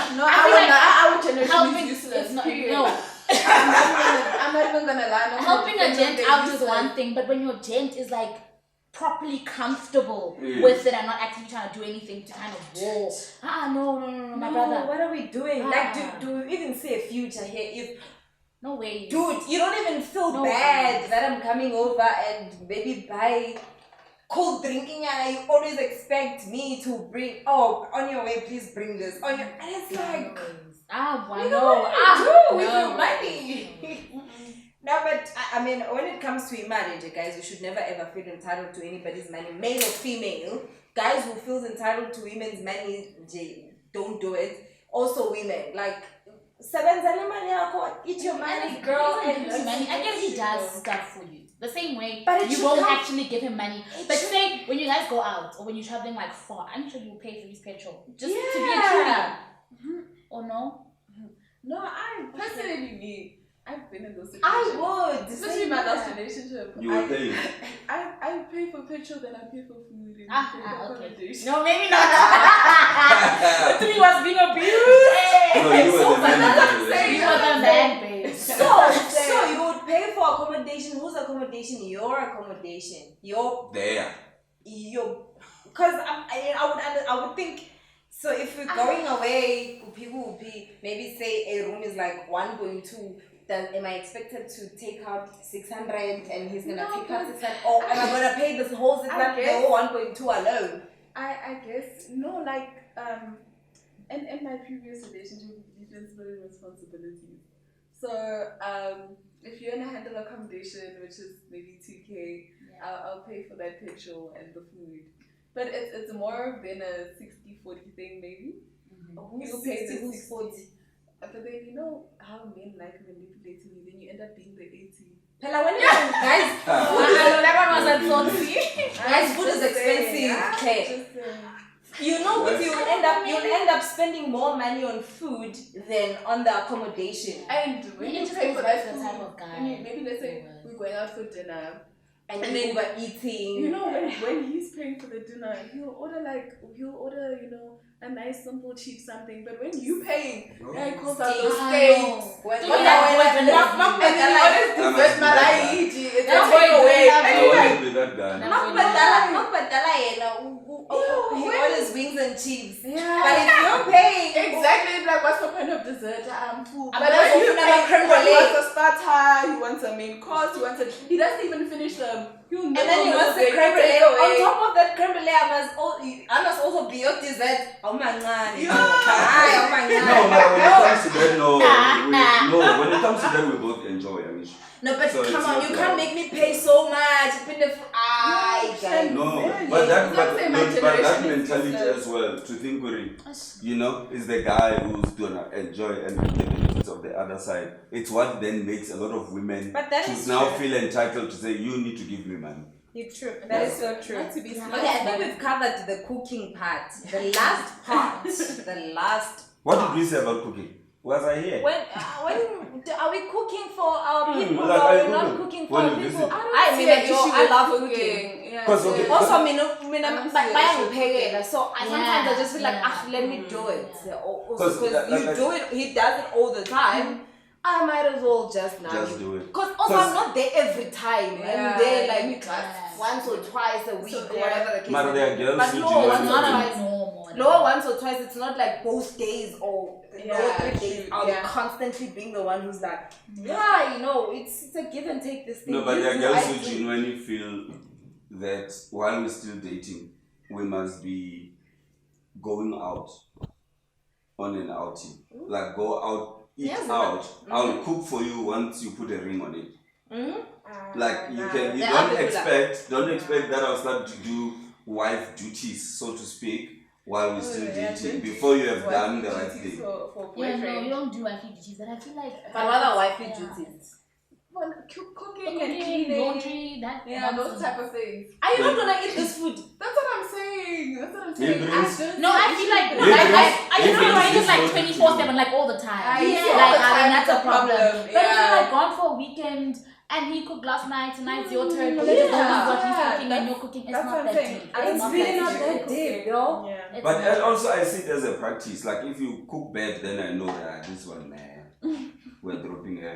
it's not. No, I feel like our generation helping is useless. is not. period. No, I'm not even gonna lie. I'm helping a gonna gent say out is useless. one thing, but when your gent is like properly comfortable Yes. with it and not actually trying to do anything to kind of war. No, my No, brother. what are we doing? Like, Ah. do you even see a future here? If No way. dude, you don't even feel No bad way. that I'm coming over and maybe buy cold drinking, and you always expect me to bring. Oh, on your way, please bring this. On your, and it's like. I You know. know what you do with no. your money. No, but I mean, when it comes to marriage, guys, you should never ever feel entitled to anybody's money, male or female. Guys who feels entitled to women's money, don't do it. Also, women, like, sebenza le mali yakho, eat your money, girl. He And gives you money. I guess he does stuff for you. The same way But it you should won't come- actually give him money. But say when you guys go out or when you're traveling like far, I'm sure you'll pay for his petrol. Just to be a Yeah. tuner. Or no? No, I personally me. I've been in those situations. I would. Especially say my last that. relationship. You were paying. I pay for petrol, then I pay for food. And pay for Okay. accommodation. No, maybe not. But me was being abused. No, you were the man. You were the man, babe. So you would pay for accommodation. Whose accommodation? Your accommodation. Your There. because I would think So if we're going away, maybe say a room is like 1.2. Then am I expected to take out 600 and he's gonna take out 600? Or am I gonna pay this whole 600, the whole 1.2 alone? I guess no, like in my previous relationship, we didn't split responsibilities. So if you're gonna handle accommodation, which is maybe 2K, I'll pay for that petrol and the food. But it's more than a 60-40 thing, maybe. You'll pay the 60. But then you know how men like manipulating you, then you end up being the 80. Pella, when you guys, that one was at Zonsi. guys, food is expensive. Okay. You know what? You'll end up spending more money on food than on the accommodation. And when you just pay for that the food, type of guy. maybe let's say we're going out for dinner. And then we're eating. You know, when he's paying for the dinner, he'll order, you know, a nice simple cheap something. But when you paying, he calls out those steaks. It's a takeaway. I want to be that guy. He orders wings and cheese. Yeah. But if you're paying, Exactly, like what's the point of dessert? Food. I'm But not when you open pay, up creme he brulee. wants a starter, he wants a main course, he doesn't even finish them. and then he wants the creme brulee. On top of that creme brulee, I must also be your dessert. Oh my god. Oh my No, god. but when it comes to that, no, when it comes to that, we both enjoy. I mean, No, but so come it's on, not you like- can't make me pay so much. Guys. No, Yeah, but that, don't say my but that generation is mentality useless. as well, to think, you know, is the guy who's gonna enjoy and reap the benefits of the other side. It's what then makes a lot of women But that to is now true. feel entitled to say, you need to give me money. You're true. That is so true. Not to be smart. Okay, I think we've covered the cooking part. The last part. The last. What did we say about cooking? Was I here? When are we cooking for our people like or I we're not Googled. cooking for When our you people? visit. I love cooking. Yeah, 'Cause, okay, yeah. Also, so sometimes I just feel like, let me do it. Because do it, he does it all the time. I might as well just now. Just do it. Because also I'm not there every time. Yeah, I'm there like yeah. once or twice a week or whatever the case But may there are be. girls But who no, do not once do or it. twice. normal. No, once or twice. It's not like both days or Yeah, 3 days. true, I'll yeah. constantly being the one who's like, it's a give and take this thing. No, but You there are do, girls I who do. genuinely feel that while we're still dating, we must be going out on an outing. Like go out, eat Yes, out. but- I'll cook for you once you put a ring on it. Like you can, you There are don't people don't expect that I'll start to do wife duties, so to speak, while we're still dating before you have done the right thing. For Yeah, no, boyfriend. you don't do wifey duties, but I feel like. But what are wifey Yeah. duties? Well, cooking and Cooking, cleaning. laundry, that. Yeah, those nonsense. type of things. Are you not gonna eat this food? That's what I'm saying. That's what I'm He saying. brings- No, I feel like He I brings feel like this it's like food to 24/7, you. like all the time. Yeah, Like all the I mean time, that's a it's a problem. problem, But if yeah. you're like gone for a weekend and he cooked last night, tonight's your turn. You're letting go with what he's Yeah, cooking and you're cooking. It's that's not what I'm that saying. deep. It's not really that not deep. that deep, yo. Yeah. It's But not. also I see it as a practice. Like if you cook bad, then I know that this one, man, we're dropping her.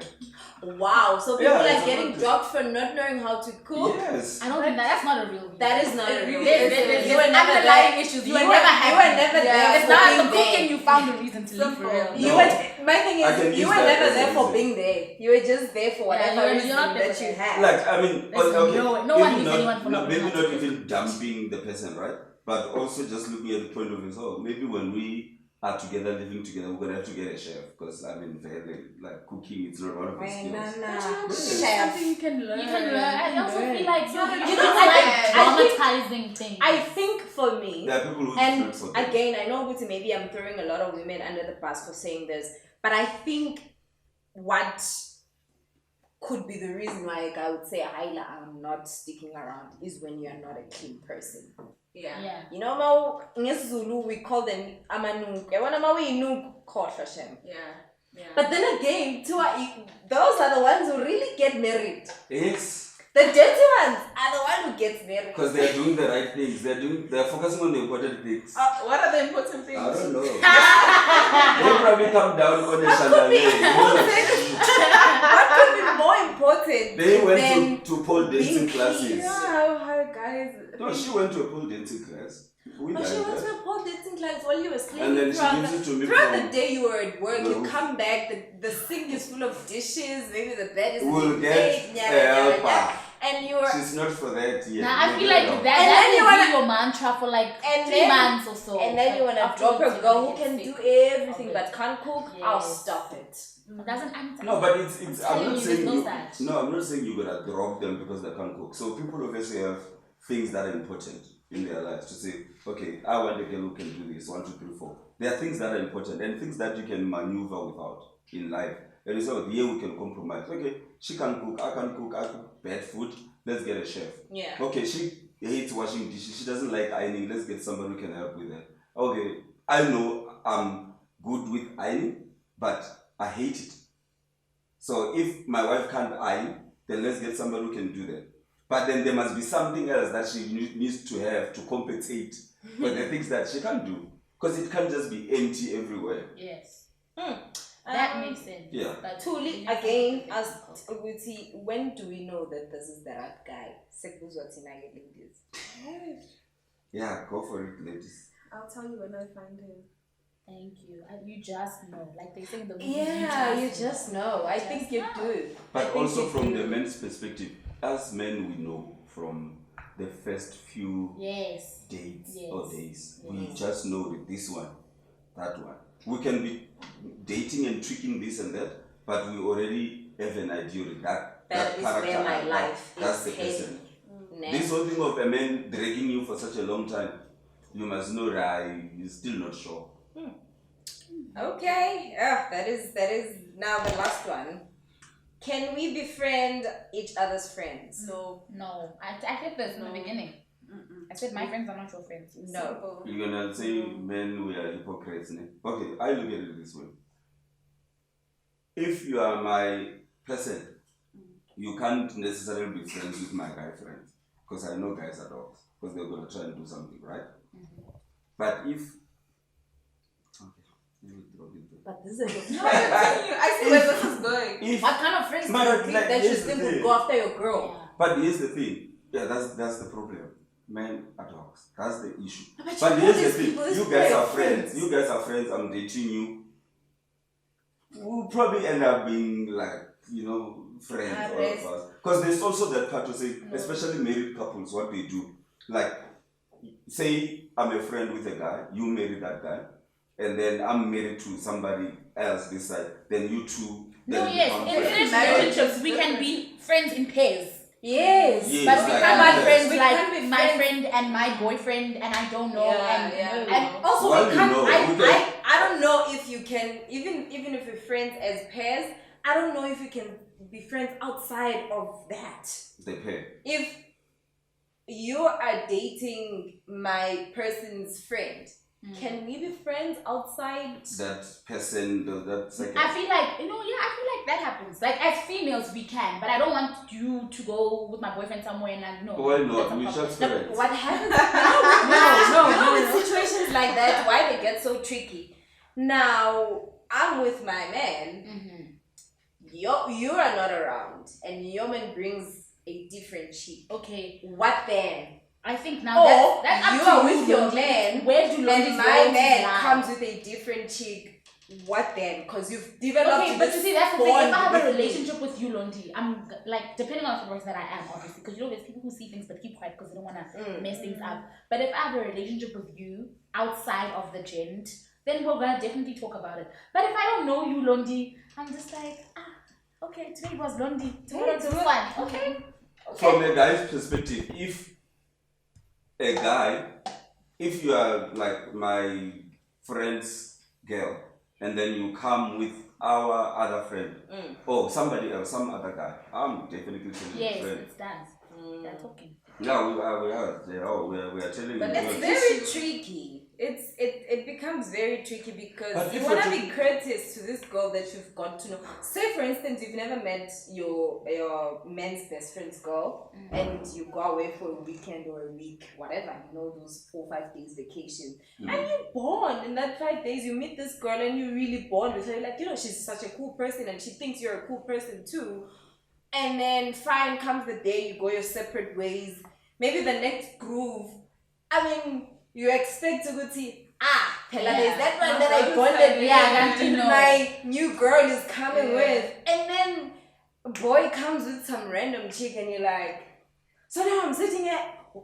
Wow, so people Yeah, are it's a getting practice. dropped for not knowing how to cook. Yes. I don't think that's not a real reason. That is not a real There's- reason. there's- You were there's never underlying there. issues. You You were were never you were happy. never Yeah. there. It's for not being the cooking there. you found a reason to leave for real. You No. were. My thing I can is, you use were that never as a there for reason. being there. You were just there for whatever you're reason not there that for you that. had. Like I mean, Listen, okay, no one even needs anyone for not maybe knowing how not to cook. even dumping the person, right? But also just looking at the point of it. Oh, maybe when we are together, living together, we're gonna have to get a chef because I mean, like cooking, it's not one of the skills. It's Chef. something you can learn. You can learn. I also feel like You know, it's I like think- I think- traumatizing things. I think for me, There are people who and different for them. again, I know Guti, maybe I'm throwing a lot of women under the bus for saying this, but I think what could be the reason why a guy would say, Haila, I'm not sticking around, is when you're not a clean person. Yeah. You know, in Zulu, we call them amanuk. Yeah. But then again, those are the ones who really get married. Yes, The dirty ones are the one who gets married. because they're doing the right things. They're focusing on the important things. What are the important things? I don't know. They probably come down on a chandelier. You know, like, What could be more important important They than went to pole dancing being classes. clean. Yeah, how guys. No, she went to a pole dancing class. We But she like went to that. a pole dancing class while you were And sleeping then she throughout gives it to me throughout the from day you were at work. the You roof. come back, the sink is full of dishes, maybe the bed is We'll in get bed, a helper. and you're She's not for that yet. Now I We'll feel get like a helper. that And then will you be wanna- your mantra for like and 3 then- months or so. and then you wanna Afterwards, drop a you're girl gonna who get can sick do everything of but it. can't cook. I'll Yes. stop it. Doesn't No, but it's I'm telling not you, saying there's you, no that. no, I'm not saying you're gonna drop them because they can't cook. So people obviously have things that are important in their lives to say, okay, I want a girl who can do this, 1, 2, 3, 4. There are things that are important and things that you can maneuver without in life. And it's like, yeah, we can compromise. Okay, she can cook, I can cook, I cook bad food, let's get a chef. Yeah. Okay, she hates washing dishes, she doesn't like ironing, let's get somebody who can help with that. Okay, I know I'm good with ironing, but I hate it. So if my wife can't iron, then let's get somebody who can do that. But then there must be something else that she needs to have to compensate for the things that she can't do. Because it can't just be empty everywhere. Yes. Hmm. That makes sense. Yeah. But Tuli you have again to as think of- Uguti, when do we know that this is the right guy? Sekuzwa tina ladies. Yeah, go for it, ladies. I'll tell you when I find him. Thank you. And you just know, like they say in the movie. Yeah, you just know. I think you do. I But think also you from do. the men's perspective, as men we know from the first few Yes. dates Yes. or days, we Yes. just know with this one, that one. We can be dating and tricking this and that, but we already have an idea of That is character, where my that- life that's is the person. Nah. This whole thing of a man dragging you for such a long time, you must know that he's still not sure. Okay, that is now the last one. Can we befriend each other's friends? No. No. I said this in the No. beginning. Mm-mm. I said my friends are not your friends. No. Simple. You're gonna say men we are hypocrites. Ne? Okay, I look at it this way. If you are my person, you can't necessarily be friends with my guy friends. Because I know guys are dogs. Because they're gonna try and do something, right? But if let me drop it there. But this is a No, I'm telling you, I see where this is going. If what kind of friends do Man, you think like, that you here's the think would thing. go after your girl? Yeah. But here's the thing. Yeah, that's the problem. Men are dogs. That's the issue. But But you know here's the these thing. people, these You people guys are are friends. You guys are friends. I'm dating you. We'll probably end up being like, friends, Ah, all rest. of us. Because there's also that part to say, especially married couples, what they do. Like, say I'm a friend with a guy, you marry that guy, and then I'm married to somebody else this side, then you two No, then yes. become In friends. friendship Marriage relationships, is we can different. be friends in pairs. Yes. Yes, But we like can't that. be friends We like can't be my friends. friend and my boyfriend and I don't know Yeah, and yeah. And also, Well, we you can't. know, we I don't know if you can even if we're friends as pairs. I don't know if you can be friends outside of that. They pair. If you are dating my person's friend, can we be friends outside? That person, that second. I feel like, I feel like that happens. Like, as females, we can, but I don't want you to go with my boyfriend somewhere and like, no. Why that's not? a We problem. just No, friends. What happens? no, In situations like that, why they get so tricky? Now, I'm with my man. Mhm. You are not around, and your man brings a different chick. Okay, What then? I think now Or that's up you to are with your Londi. man, Where do And Londi's my loyalties man lie? comes with a different chick. What then? Because you've developed. Okay, but you this see, that's the thing. If bond I have a with me. relationship with you, Londi, I'm like, depending on the person that I am, obviously, because there's people who see things but keep quiet because they don't want to mess things up. But if I have a relationship with you outside of the gent, then we're gonna definitely talk about it. But if I don't know you, Londi, I'm just like, okay, today was Londi, tomorrow it's fun. Okay. From a guy's perspective, if you are like my friend's girl, and then you come with our other friend, or somebody else, some other guy, I'm definitely telling Yes, you friend. it's that. They're talking. Yeah, we are. We are telling But you. it's girls. very tricky. It becomes very tricky because But you if want to you're be courteous to this girl that you've got to know. Say, for instance, you've never met your man's best friend's girl, and you go away for a weekend or a week, whatever. Those 4 or 5 days vacation, and you bond in that 5 days. You meet this girl and you really bond with her. You're like, she's such a cool person, and she thinks you're a cool person too. and then fine comes the day you go your separate ways. Maybe the next groove. I mean, you expect to go see. Pella, there's that one that I bonded with. My new girl is coming with, and then a boy comes with some random chick, and you're like, so now I'm sitting here.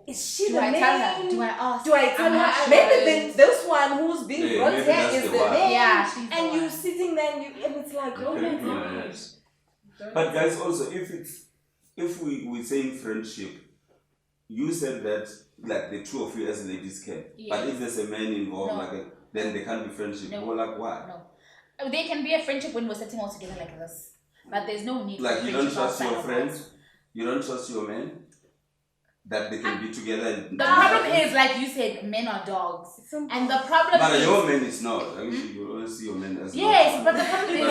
Is she the main? Tell her? Do I ask? Do I tell her? Maybe this one who's being brought here is the main. Yeah, and you sitting there and it's like, oh my gosh. But guys, also if we're saying friendship, you said that like the two of you as ladies can. Yes. But if there's a man involved, then they can't be friendship. No. Or like why? No. They can be a friendship when we're sitting all together like this. But there's no need like for you don't trust your friends, you don't trust your men, that they can be together. The problem is, like you said, men are dogs. And the problem but is... your men is not. Actually, you always see your men as yes, but the problem is...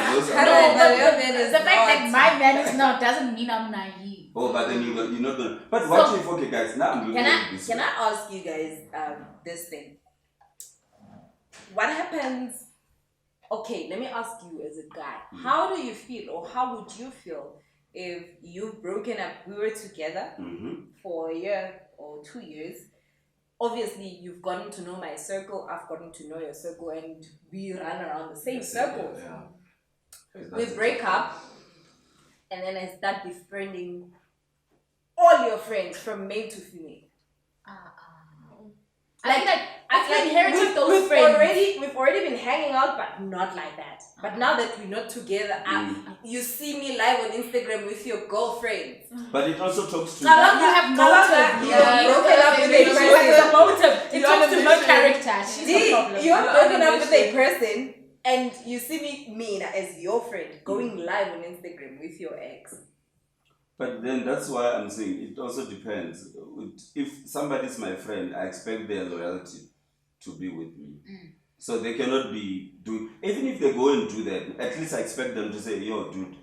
the fact that my man is not doesn't mean I'm naive. Oh, but then you're not going to... But what if, okay guys, now I'm Can I ask you guys this thing? What happens... Okay, let me ask you as a guy. How do you feel, or how would you feel if you've broken up? We were together for a year or 2 years. Obviously, you've gotten to know my circle, I've gotten to know your circle, and we run around the same circles. Yeah. We break up, and then I start befriending all your friends from male to female. I've inherited those friends. We've already been hanging out, but not like that. But now that we're not together, you see me live on Instagram with your girlfriends. But it also talks to you have motive. You're broken up with a person. It talks to her character. She's the problem. You're broken up with a person, and you see me as your friend going live on Instagram with your ex. But then that's why I'm saying it also depends. If somebody's my friend, I expect their loyalty to be with me. So they cannot be doing, even if they go and do that, at least I expect them to say, yo dude,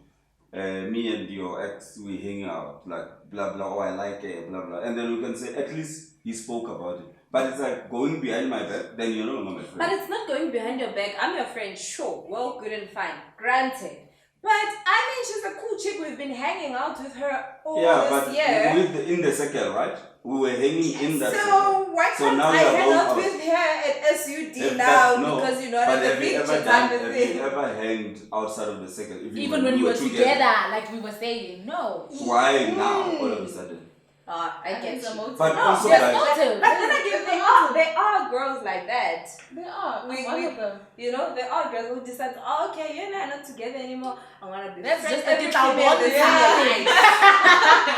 me and your ex, we hang out, like blah blah, oh I like it, blah blah. And then we can say, at least he spoke about it. But it's like going behind my back, then you're no longer my friend. But it's not going behind your back. I'm your friend, sure, well, good and fine, granted. But I mean, she's a cool chick. We've been hanging out with her all this year. In the circle, right? We were hanging in that circle. So why can't I hang out with her at SUD because you're not at the picture time with Have you ever hanged outside of the circle? Even when you were together, like we were saying, no. Why now, all of a sudden? I get you. But also, but then again, there are girls like that. There are. One of them. You know, there are girls who decide, oh, okay, you and I are not together anymore. I want to be friends. That's just a get our bond.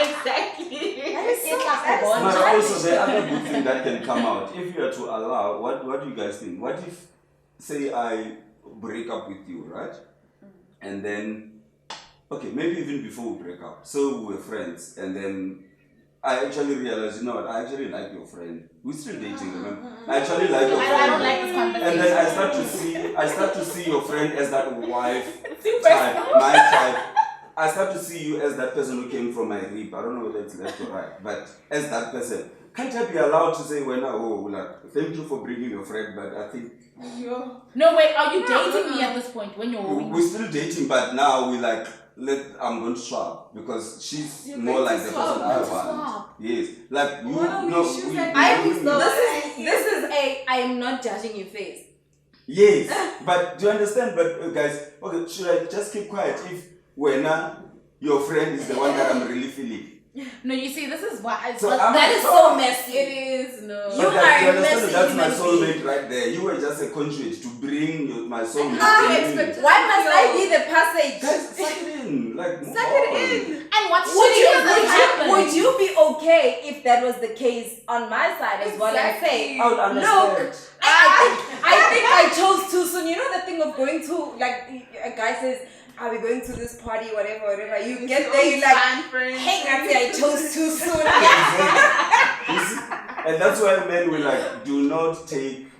Exactly. That is so But also, the other good thing that can come out, if you are to allow, what do you guys think? What if, say, I break up with you, right? And then, okay, maybe even before we break up, so we were friends, and then I actually realized, you know what, I actually like your friend. We're still dating, remember? I actually like your friend. I don't like this conversation. And then I start to see your friend as that wife type, my type. I start to see you as that person who came from my rib. I don't know whether it's left or right, but as that person. Can't I be allowed to say, thank you for bringing your friend, but I think... No, wait, are you dating me at this point when you're... We're still dating, but now we I'm going to swap because she's more like the person I want. Yes, like you. This is a I am not judging your face. Yes, but do you understand? But guys, okay, should I just keep quiet if your friend is the one that I'm really feeling? No, you see, this is why that is so messy. It is no. You are messy. That's my soulmate right there. You were just a conduit to bring my soulmate. Why must I be the passage? Guys, suck it in. Suck it in. And what would you be okay if that was the case on my side as well? I'm saying, I would understand. Look, I think I chose too soon. You know the thing of going to, like, a guy says, are we going to this party, whatever. You get there, you're like, hey, I chose too soon. And that's why men will do not take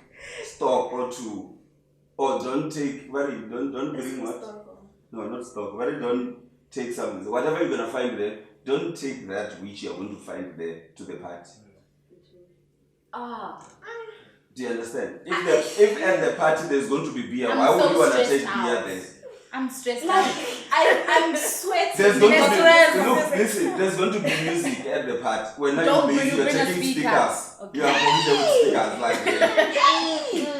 stock or don't take, don't bring what? No, not stock. Don't take something. Whatever you're going to find there, don't take that which you're going to find there to the party. Do you understand? If at the party there's going to be beer, why would you want to take beer there? I'm stressed Like out. I'm sweating. There's going to be Stress. look, listen. There's going to be music at the part. When now Don't you're bring a taking speaker. stickers. Okay. You are going there with stickers like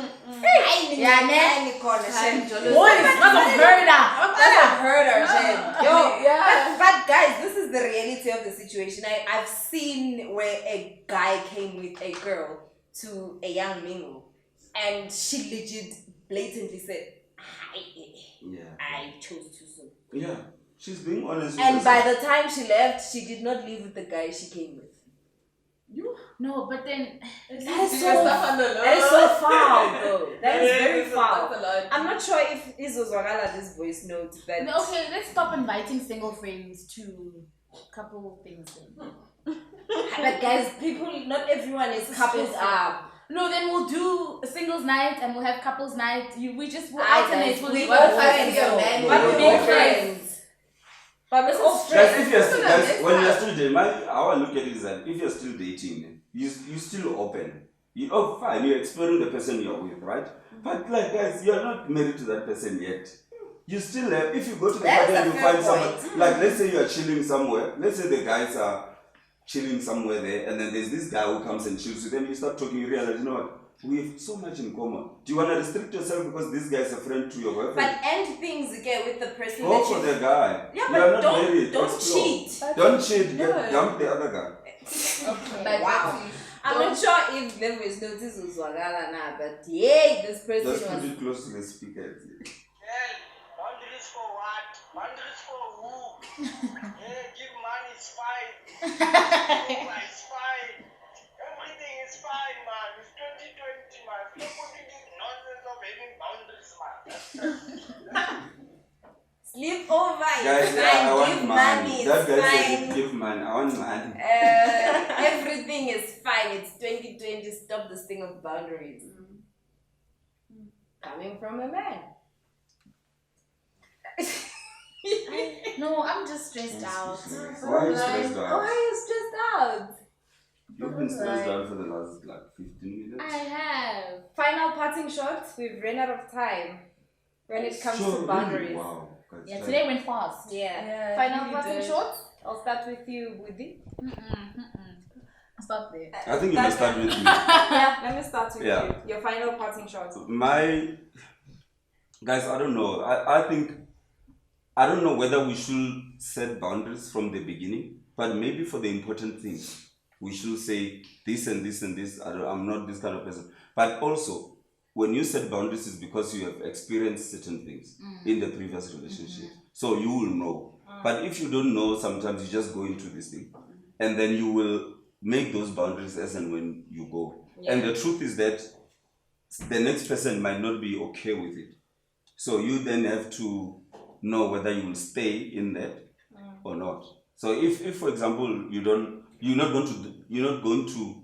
Yeah, ne? Nicole, shame. Boys, that's a murder. That's a herder, shame. Yo, Yeah. but guys, this is the reality of the situation. I've seen where a guy came with a girl to a young mingle, and she legit blatantly said, I chose too soon. Yeah, she's being honest. And by the time she left, she did not live with the guy she came with. No, but then That is so foul, though. That is very foul. I'm not sure if Izozwagala this voice note, but okay, let's stop inviting single friends to couple things then. but guys, people, not everyone is coupled up. No, then we'll do a singles night and we'll have couples night. We just will Aye, alternate. guys, We'll we do all both friends, sides. though. Man, But we're we're all all friends. But we're all Guys, friends. if you're still, guys, when you're still dating, how I look at it is that if you're still dating, you still open. Fine, you're exploring the person you're with, right? But like guys, you're not married to that person yet. You still have, if you go to the That's party and a you fair find someone, point. like let's say you're chilling somewhere, let's say the guys are chilling somewhere there, and then there's this guy who comes and chills with them, you start talking, you realize, you know what, we have so much in common. Do you want to restrict yourself because this guy is a friend to your boyfriend? But end things again with the person Go that for you. the guy. Yeah, you but are not don't married. don't Explore. cheat. Don't cheat. No. Dump the other guy. Okay. Like wow. I'm not sure if there was notice Uzwagala now, but yeah, this person Just was. put it close to the speaker. Boundaries for what? Boundaries for who? Give money is fine. It's fine. Everything is fine, man. It's 2020, man. Stop putting this nonsense of having boundaries, man. Sleep over. Guys, It's yeah, fine. I want Give money. money. That It's guy said, fine. give money. I want money. Everything is fine. It's 2020. Stop this thing of boundaries. Coming from a man. No, I'm just stressed out. Why are you stressed Why out? are you stressed out? You've been stressed out for the last like 15 minutes. I have. Final parting shots. We've run out of time when it comes Sure, to really? boundaries. Wow. Guys, Yeah, like- today went fast. Yeah. Yeah, Final really parting did. shots. I'll start with you, Woody. Stop there. I think you must start with me. Yeah, let me start with Yeah. you. Your final parting shots. Guys, I don't know. I don't know whether we should set boundaries from the beginning, but maybe for the important things, we should say this and this and this. I'm not this kind of person. But also, when you set boundaries, it's because you have experienced certain things in the previous relationship. So you will know. But if you don't know, sometimes you just go into this thing, and then you will make those boundaries as and when you go. Yeah. And the truth is that the next person might not be okay with it. So you then have to know whether you will stay in that or not. So if for example you're not going to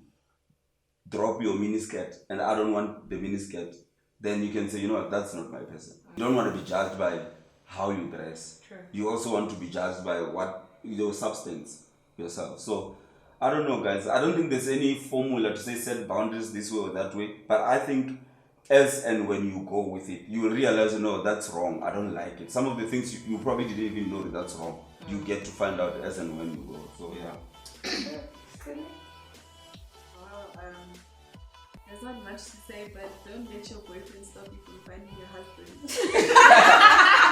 drop your miniskirt and I don't want the miniskirt, then you can say, you know what, that's not my person. You don't want to be judged by how you dress. True. You also want to be judged by what your substance yourself. So I don't know, guys. I don't think there's any formula to say set boundaries this way or that way. But I think as and when you go with it, you will realize, no, that's wrong. I don't like it. Some of the things you probably didn't even know that that's wrong. You get to find out as and when you go. So yeah. Well, there's not much to say, but don't let your boyfriend stop you from finding your husband.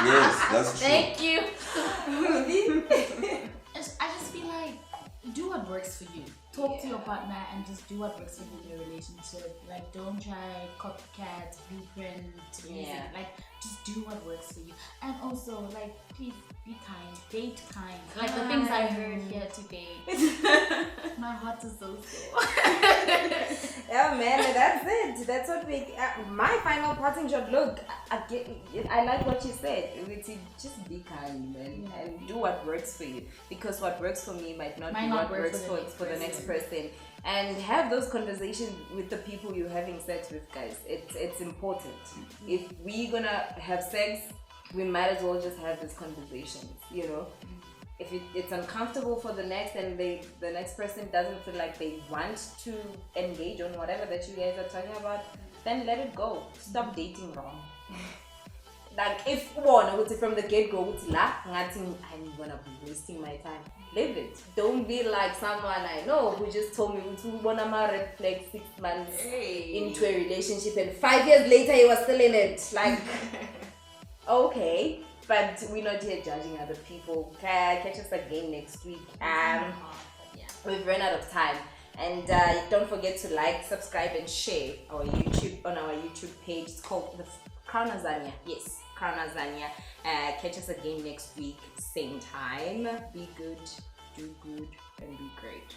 Yes, that's true. Thank you. I just feel like do what works for you. Talk to your partner and just do what works for you in your relationship. Like, don't try copycat, blueprint, music. Yeah. Like, just do what works for you. And also, like, please be kind, date kind. Like the things I heard here today. My heart is so sore. Yeah, man, that's it. That's what we. My final parting shot. Look, I like what you said. Just be kind, man, and do what works for you. Because what works for me might not be what works for the next person. And have those conversations with the people you're having sex with, guys. It's important. If we're gonna have sex, we might as well just have these conversations. You know. If it's uncomfortable for the next and the next person doesn't feel like they want to engage on whatever that you guys are talking about, then let it go. Stop dating wrong. like if one would from the get-go I'm gonna be wasting my time, live it. Don't be like someone I know who just told me to one of my red flag 6 months into a relationship and 5 years later he was still in it. Like okay, but we're not here judging other people. Catch us again next week. We've run out of time. And don't forget to like, subscribe, and share our YouTube on our YouTube page. It's called the Crown Azania. Yes, Crown Azania. Catch us again next week, same time. Be good, do good, and be great.